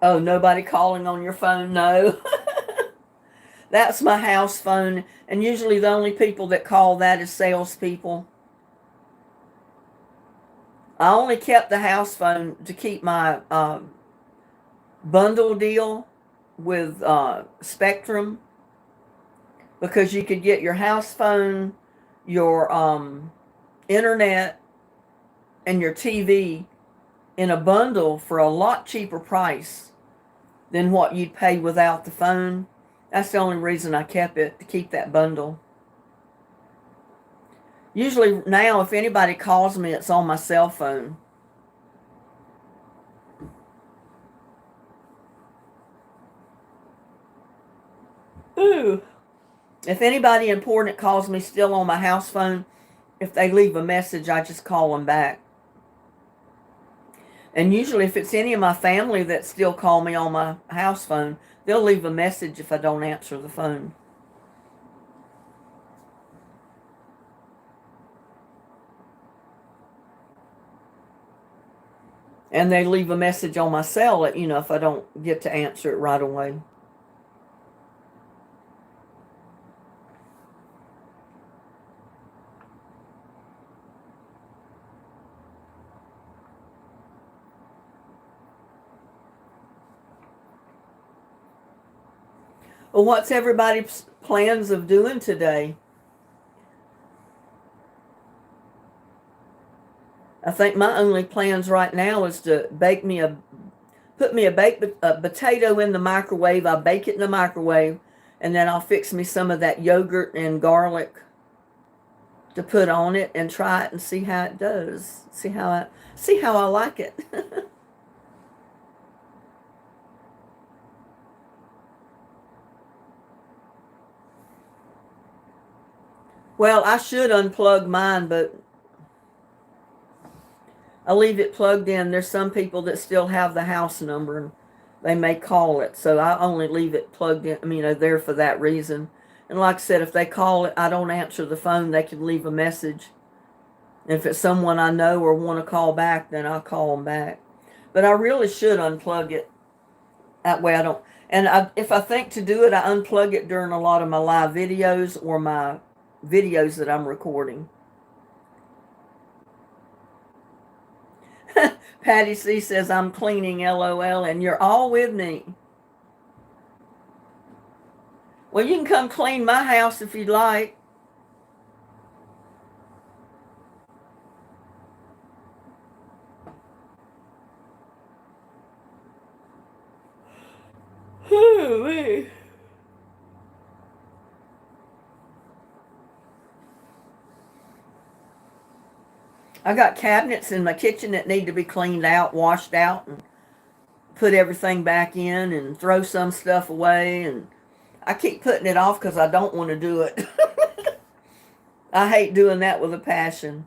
Oh, nobody calling on your phone? No. That's my house phone, and usually the only people that call that is salespeople. I only kept the house phone to keep my bundle deal with Spectrum, because you could get your house phone, your internet, and your TV in a bundle for a lot cheaper price than what you'd pay without the phone. That's the only reason I kept it, to keep that bundle. Usually now, if anybody calls me, it's on my cell phone. Ooh. If anybody important calls me still on my house phone, if they leave a message, I just call them back. And usually if it's any of my family that still call me on my house phone, they'll leave a message if I don't answer the phone. And they leave a message on my cell, if I don't get to answer it right away. Well, what's everybody's plans of doing today? I think my only plans right now is to put me a baked potato in the microwave. I'll bake it in the microwave, and then I'll fix me some of that yogurt and garlic to put on it and try it and see how it does. See how I like it. Well, I should unplug mine, but I leave it plugged in. There's some people that still have the house number, and they may call it, so I only leave it plugged in, there for that reason. And like I said, if they call it, I don't answer the phone, they can leave a message. And if it's someone I know or want to call back, then I'll call them back. But I really should unplug it. That way I don't. And if I think to do it, I unplug it during a lot of my live videos or my videos that I'm recording. Patty C says, I'm cleaning, LOL, and you're all with me. Well, you can come clean my house if you'd like. I got cabinets in my kitchen that need to be cleaned out, washed out, and put everything back in, and throw some stuff away. And I keep putting it off because I don't want to do it. I hate doing that with a passion,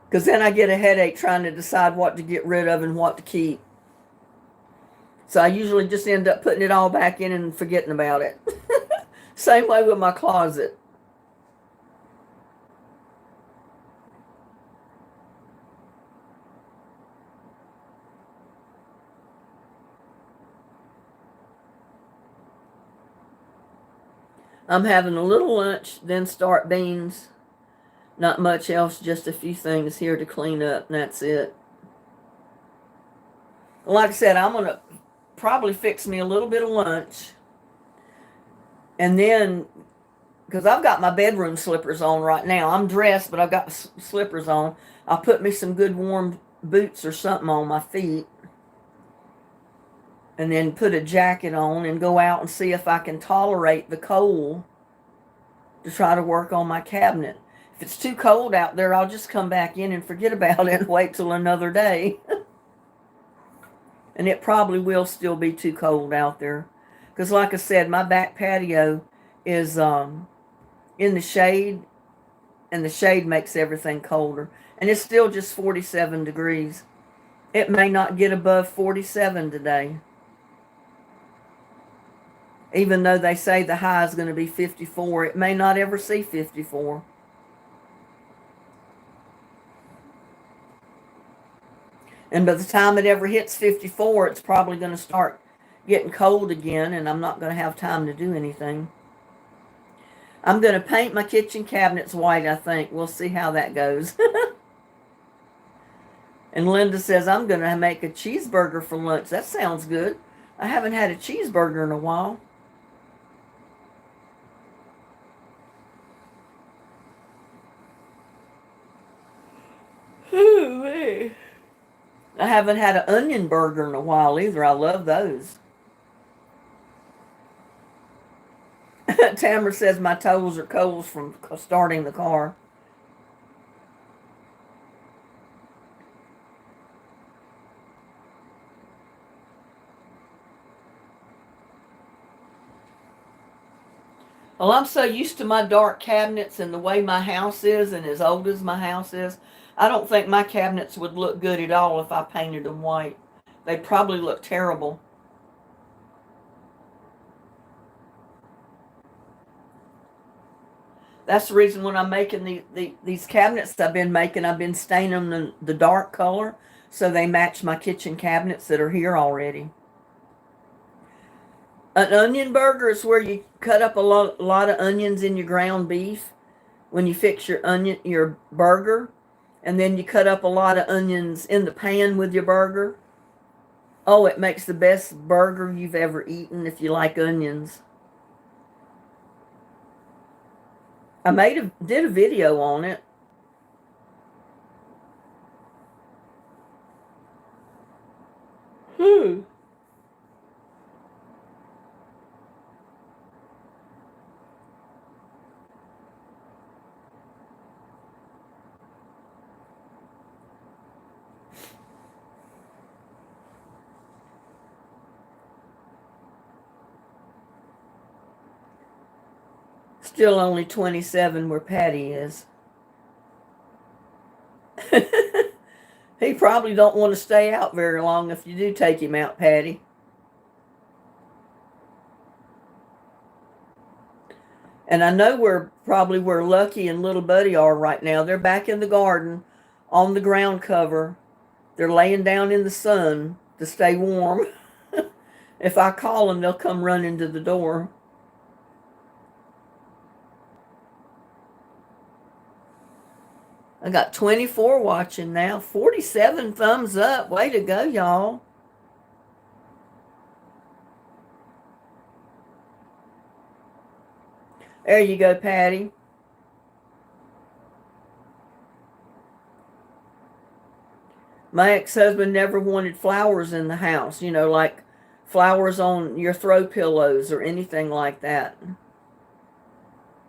because then I get a headache trying to decide what to get rid of and what to keep. So I usually just end up putting it all back in and forgetting about it. Same way with my closet. I'm having a little lunch, then start beans. Not much else, just a few things here to clean up, and that's it. Like I said, I'm going to probably fix me a little bit of lunch. And then, because I've got my bedroom slippers on right now. I'm dressed, but I've got slippers on. I'll put me some good warm boots or something on my feet. And then put a jacket on and go out and see if I can tolerate the cold to try to work on my cabinet. If it's too cold out there, I'll just come back in and forget about it and wait till another day. And it probably will still be too cold out there. Because like I said, my back patio is in the shade, and the shade makes everything colder. And it's still just 47 degrees. It may not get above 47 today. Even though they say the high is going to be 54, it may not ever see 54. And by the time it ever hits 54, it's probably going to start getting cold again, and I'm not going to have time to do anything. I'm going to paint my kitchen cabinets white, I think. We'll see how that goes. And Linda says, I'm going to make a cheeseburger for lunch. That sounds good. I haven't had a cheeseburger in a while. I haven't had an onion burger in a while either. I love those. Tamara says my toes are cold from starting the car. Well, I'm so used to my dark cabinets and the way my house is and as old as my house is, I don't think my cabinets would look good at all if I painted them white. They'd probably look terrible. That's the reason when I'm making these cabinets I've been making, I've been staining them the dark color so they match my kitchen cabinets that are here already. An onion burger is where you cut up a lot of onions in your ground beef when you fix your burger, and then you cut up a lot of onions in the pan with your burger. Oh, it makes the best burger you've ever eaten if you like onions. I did a video on it. Hmm. Still only 27 where Patty is. He probably don't want to stay out very long if you do take him out, Patty. And I know where Lucky and little Buddy are right now. They're back in the garden on the ground cover. They're laying down in the sun to stay warm. If I call them, they'll come running to the door. I got 24 watching now. 47 thumbs up. Way to go, y'all. There you go, Patty. My ex-husband never wanted flowers in the house, like flowers on your throw pillows or anything like that.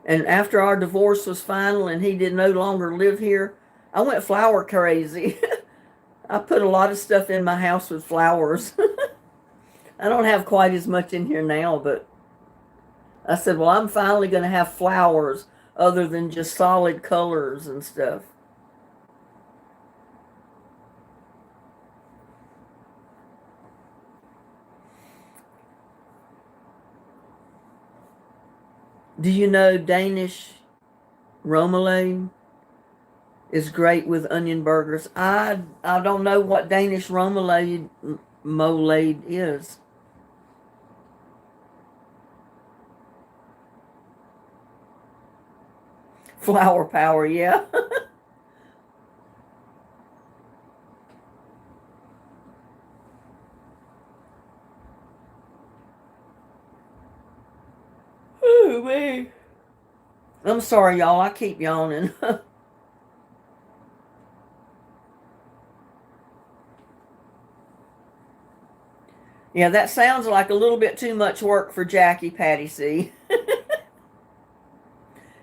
And after our divorce was final and he did no longer live here, I went flower crazy. I put a lot of stuff in my house with flowers. I don't have quite as much in here now, but I said, well, I'm finally going to have flowers other than just solid colors and stuff. Do you know Danish remoulade is great with onion burgers? I don't know what Danish remoulade is. Flower power, yeah. Ooh, me. I'm sorry, y'all. I keep yawning. Yeah, that sounds like a little bit too much work for Jackie, Patty C.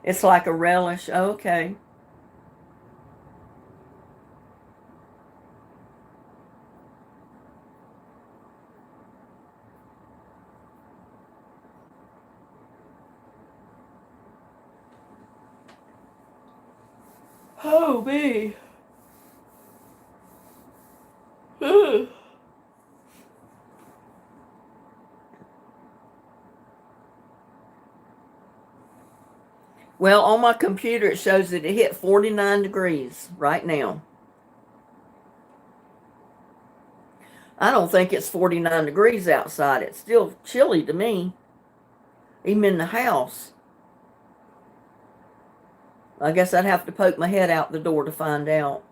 It's like a relish. Okay. Oh, me. Well, on my computer it shows that it hit 49 degrees right now. I don't think it's 49 degrees outside. It's still chilly to me, even in the house. I guess I'd have to poke my head out the door to find out.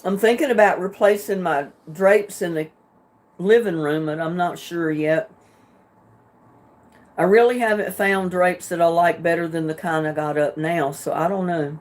I'm thinking about replacing my drapes in the living room, but I'm not sure yet. I really haven't found drapes that I like better than the kind I got up now, so I don't know.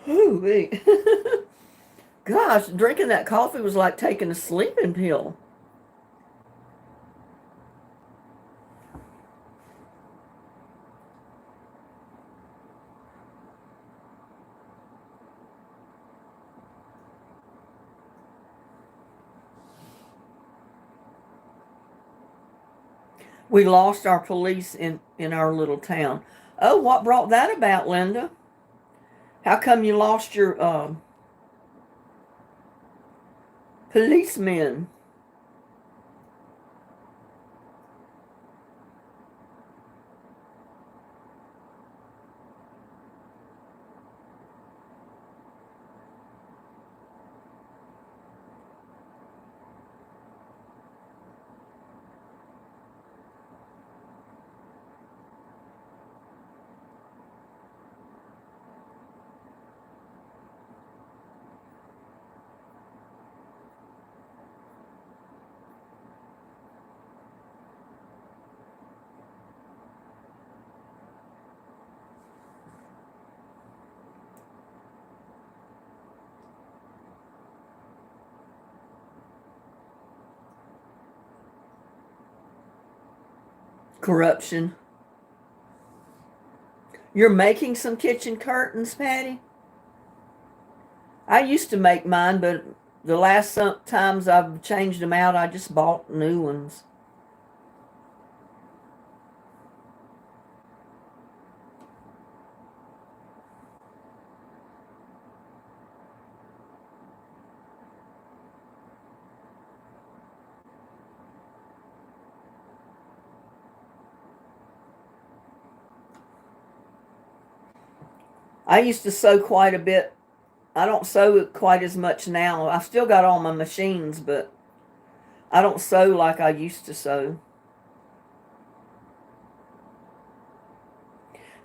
Ooh, gosh, drinking that coffee was like taking a sleeping pill. We lost our police in our little town. Oh, what brought that about, Linda? How come you lost your policemen? Corruption. You're making some kitchen curtains, Patty? I used to make mine, but the last some times I've changed them out, I just bought new ones. I used to sew quite a bit. I don't sew quite as much now. I've still got all my machines, but I don't sew like I used to sew.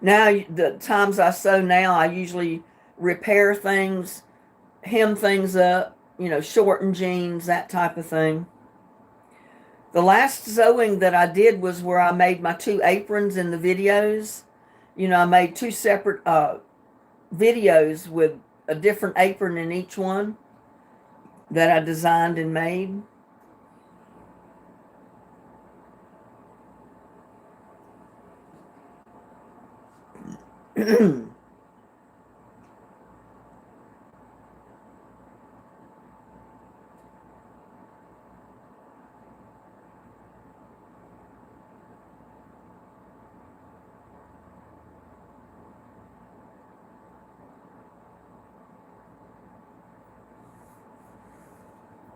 Now, the times I sew now, I usually repair things, hem things up, shorten jeans, that type of thing. The last sewing that I did was where I made my two aprons in the videos. I made two separate videos with a different apron in each one that I designed and made.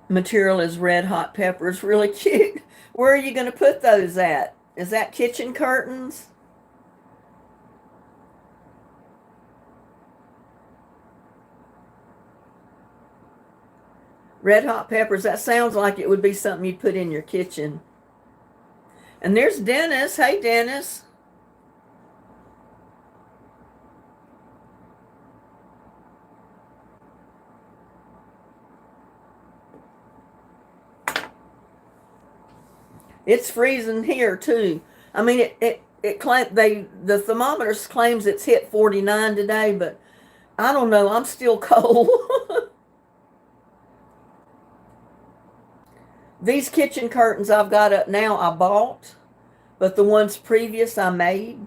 Material is red hot peppers, really cute. Where are you going to put those at? Is that kitchen curtains? Red hot peppers, that sounds like it would be something you'd put in your kitchen. And there's Dennis. Hey, Dennis. It's freezing here too. I mean, the thermometers claims it's hit 49 today, but I don't know. I'm still cold. These kitchen curtains I've got up now I bought, but the ones previous I made.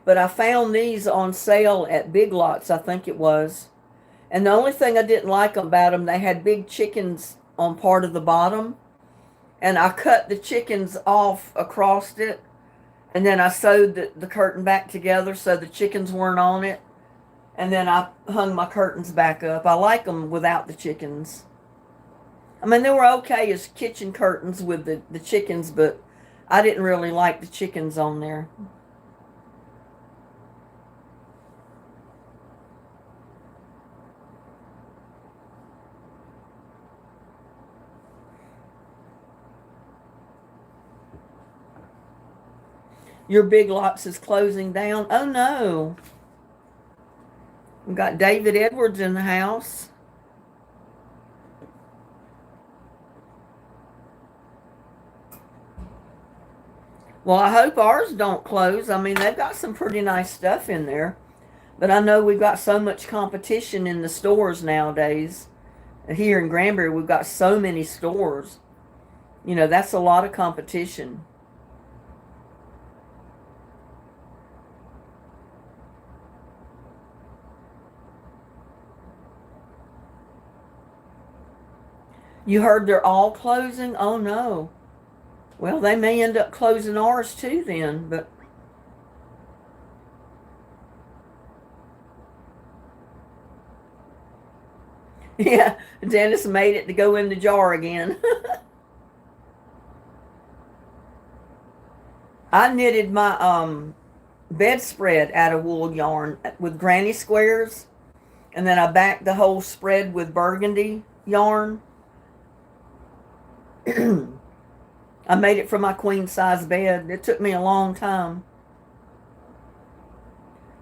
But I found these on sale at Big Lots, I think it was. And the only thing I didn't like about them, they had big chickens on part of the bottom. And I cut the chickens off across it. And then I sewed the curtain back together so the chickens weren't on it. And then I hung my curtains back up. I like them without the chickens. I mean, they were okay as kitchen curtains with the chickens, but I didn't really like the chickens on there. Your Big Lots is closing down. Oh no. We've got David Edwards in the house. Well, I hope ours don't close. I mean, they've got some pretty nice stuff in there. But I know we've got so much competition in the stores nowadays. Here in Granbury, we've got so many stores. You know, that's a lot of competition. You heard they're all closing? Oh no. Well, they may end up closing ours too then, but yeah, Dennis made it to go in the jar again. I knitted my bedspread out of wool yarn with granny squares, and then I backed the whole spread with burgundy yarn. I made it for my queen size bed. It took me a long time.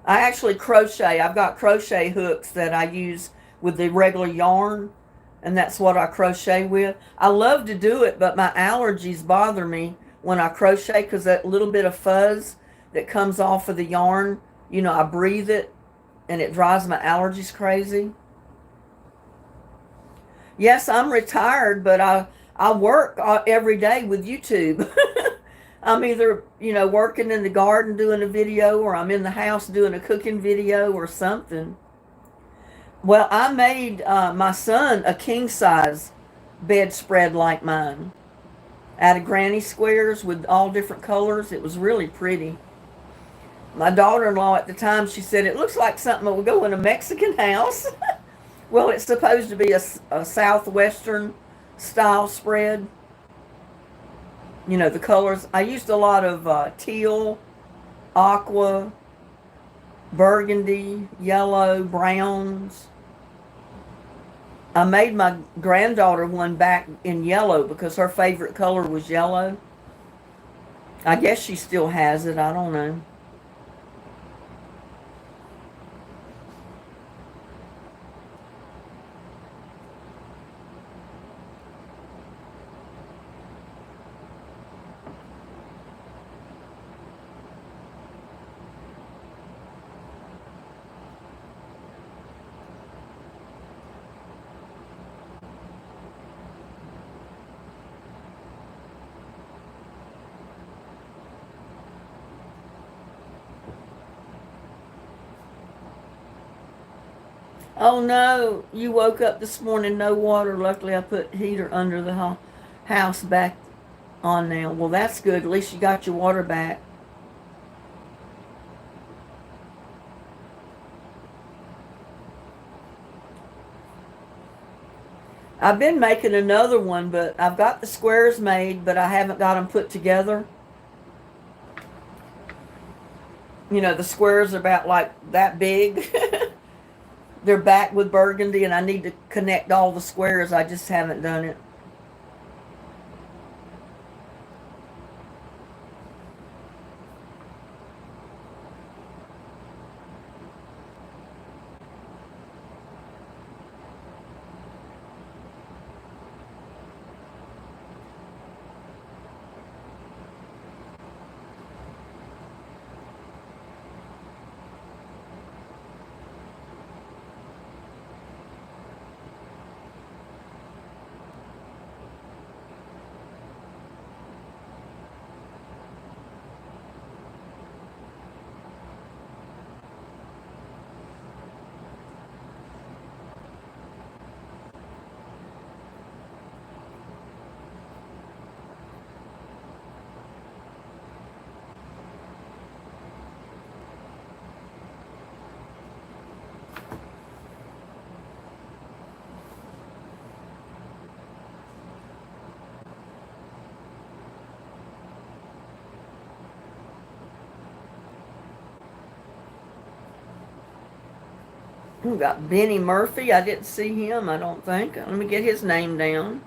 I actually crochet. I've got crochet hooks that I use with the regular yarn, and that's what I crochet with. I love to do it, but my allergies bother me when I crochet because that little bit of fuzz that comes off of the yarn, you know, I breathe it and it drives my allergies crazy. Yes, I'm retired, but I work every day with YouTube. I'm either, you know, working in the garden doing a video, or I'm in the house doing a cooking video or something. Well, I made my son a king size bedspread like mine out of granny squares with all different colors. It was really pretty. My daughter-in-law at the time, she said, it looks like something that would go in a Mexican house. Well, it's supposed to be a southwestern style spread. You know, the colors. I used a lot of teal, aqua, burgundy, yellow, browns. I made my granddaughter one back in yellow because her favorite color was yellow. I guess she still has it. I don't know. Oh no, you woke up this morning, no water. Luckily, I put heater under the house back on now. Well, that's good. At least you got your water back. I've been making another one, but I've got the squares made, but I haven't got them put together. You know, the squares are about like that big. They're back with burgundy, and I need to connect all the squares. I just haven't done it. We got Benny Murphy. I didn't see him, I don't think. Let me get his name down.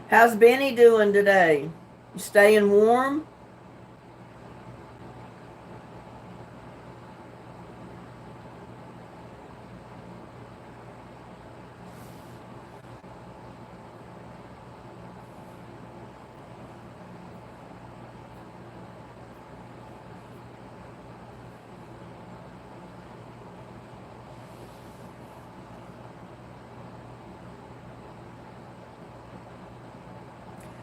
How's Benny doing today? You staying warm?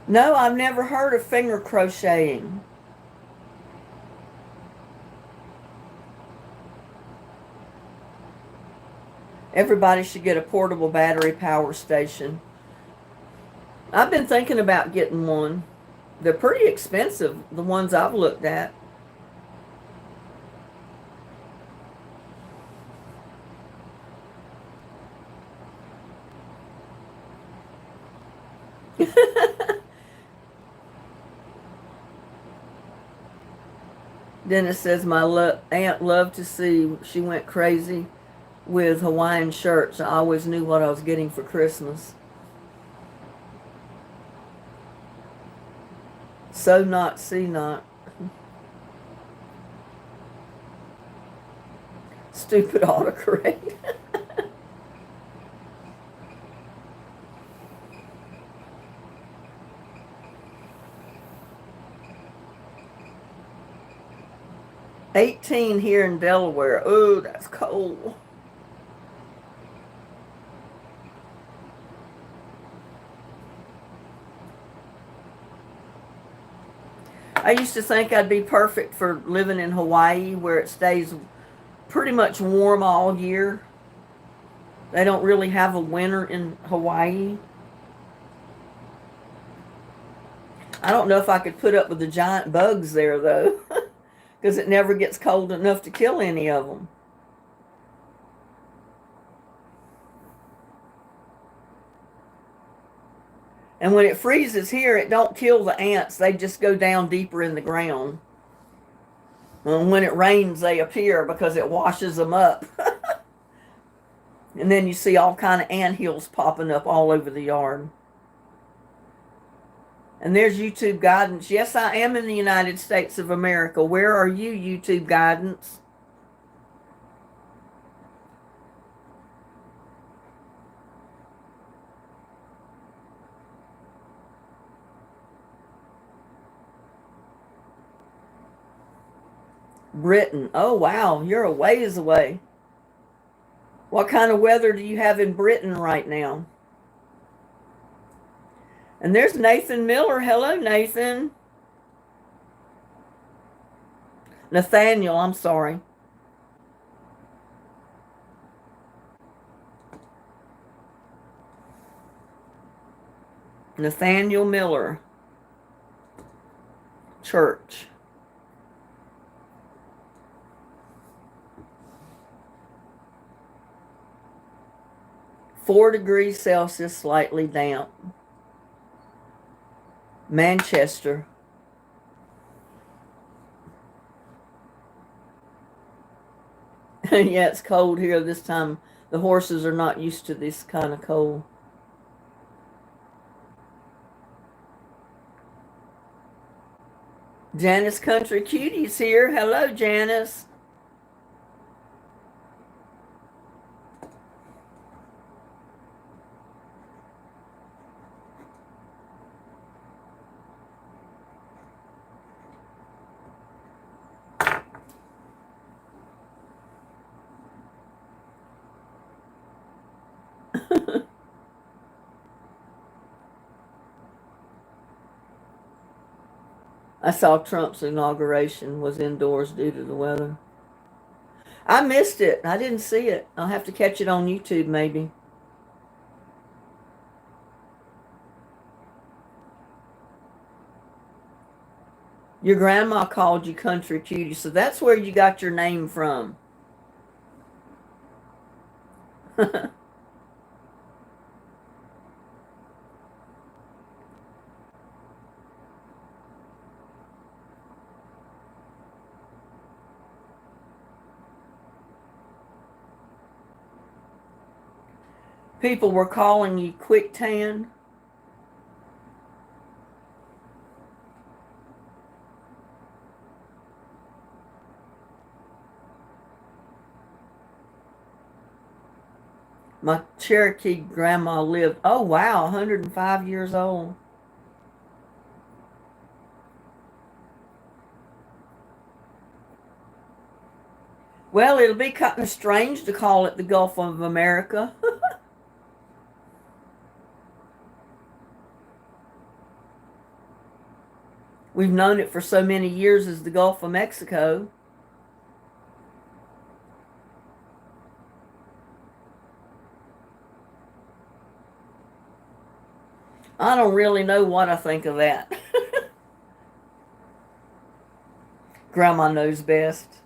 No, I've never heard of finger crocheting. Everybody should get a portable battery power station. I've been thinking about getting one. They're pretty expensive, the ones I've looked at. Dennis says, my aunt loved to see. She went crazy with Hawaiian shirts. I always knew what I was getting for Christmas. So not, see not. Stupid autocorrect. 18 here in Delaware. Oh, that's cold. I used to think I'd be perfect for living in Hawaii where it stays pretty much warm all year. They don't really have a winter in Hawaii. I don't know if I could put up with the giant bugs there, though, because it never gets cold enough to kill any of them. And when it freezes here, it don't kill the ants. They just go down deeper in the ground. And when it rains, they appear because it washes them up. And then you see all kind of ant hills popping up all over the yard. And there's YouTube guidance. Yes, I am in the United States of America. Where are you, YouTube guidance? Britain. Oh, wow. You're a ways away. What kind of weather do you have in Britain right now? And there's Nathan Miller. Hello, Nathan. Nathaniel, I'm sorry. Nathaniel Miller. Church. (4°C, slightly damp. Manchester. Yeah, it's cold here this time. The horses are not used to this kind of cold. Janice Country Cutie's here. Hello, Janice. I saw Trump's inauguration was indoors due to the weather. I missed it. I didn't see it. I'll have to catch it on YouTube maybe. Your grandma called you Country Cutie, so that's where you got your name from. People were calling you quick tan. My Cherokee grandma lived, oh wow, 105 years old. Well, it'll be kind of strange to call it the Gulf of America. We've known it for so many years as the Gulf of Mexico. I don't really know what I think of that. Grandma knows best.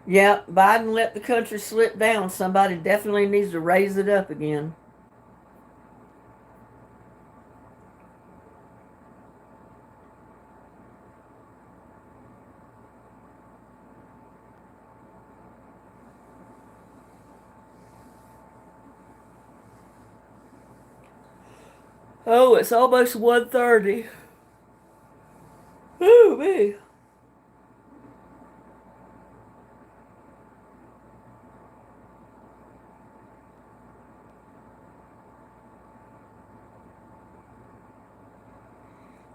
Yeah, Biden let the country slip down. Somebody definitely needs to raise it up again. Oh, it's almost 1:30. Ooh, me.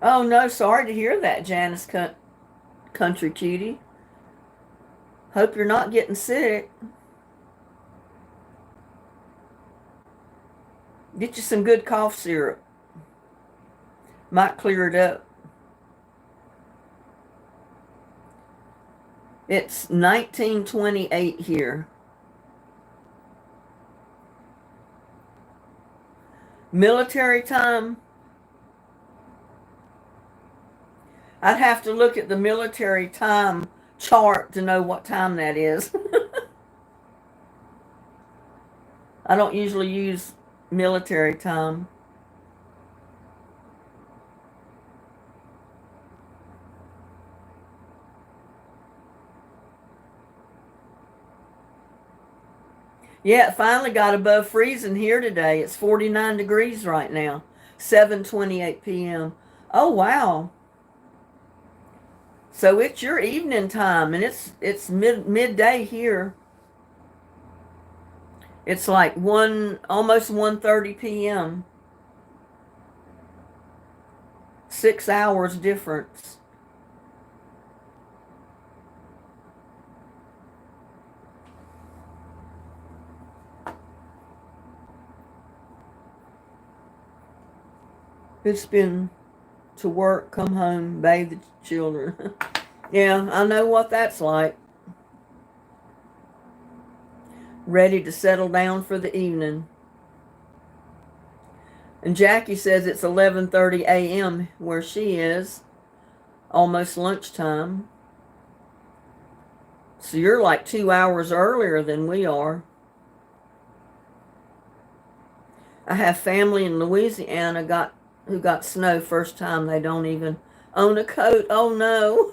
Oh no, sorry to hear that, Janice Country Cutie. Hope you're not getting sick. Get you some good cough syrup. Might clear it up. It's 1928 here. Military time. I'd have to look at the military time chart to know what time that is. I don't usually use military time. Yeah, it finally got above freezing here today. It's 49 degrees right now. 7:28 p.m. Oh wow. So it's your evening time and it's midday here. It's like almost 1:30 p.m. 6 hours difference. It's been to work, come home, bathe the children. Yeah, I know what that's like. Ready to settle down for the evening. And Jackie says it's 11:30 a.m. where she is, almost lunchtime. So you're like 2 hours earlier than we are. I have family in Louisiana who got snow first time. They don't even own a coat. Oh no.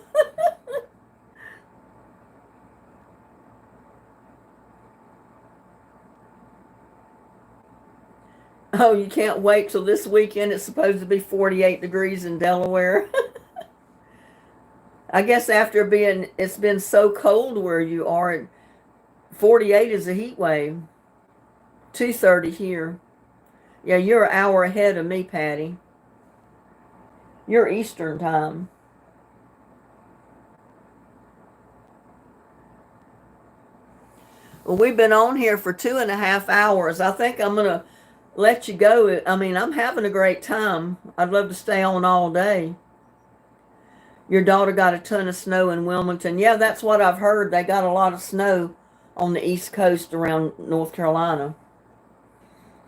Oh, you can't wait till this weekend. It's supposed to be 48 degrees in Delaware. I guess after it's been so cold where you are, 48 is a heat wave. 2:30 here. Yeah, you're an hour ahead of me, Patty. You're Eastern time. Well, we've been on here for 2.5 hours. I think I'm going to let you go. I mean, I'm having a great time. I'd love to stay on all day. Your daughter got a ton of snow in Wilmington. Yeah, that's what I've heard. They got a lot of snow on the East Coast around North Carolina.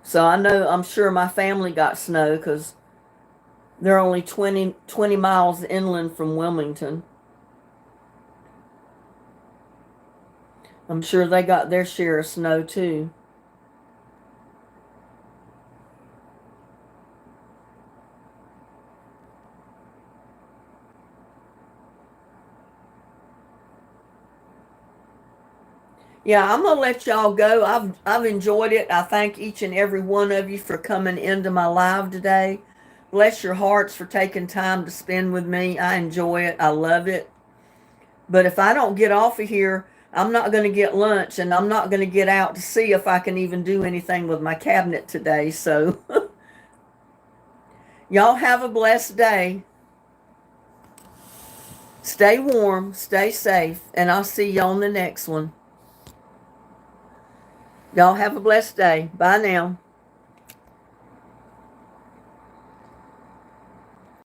So I'm sure my family got snow because they're only 20 miles inland from Wilmington. I'm sure they got their share of snow too. Yeah, I'm gonna let y'all go. I've enjoyed it. I thank each and every one of you for coming into my live today. Bless your hearts for taking time to spend with me. I enjoy it. I love it. But if I don't get off of here, I'm not going to get lunch and I'm not going to get out to see if I can even do anything with my cabinet today. So, y'all have a blessed day. Stay warm, stay safe, and I'll see y'all on the next one. Y'all have a blessed day. Bye now.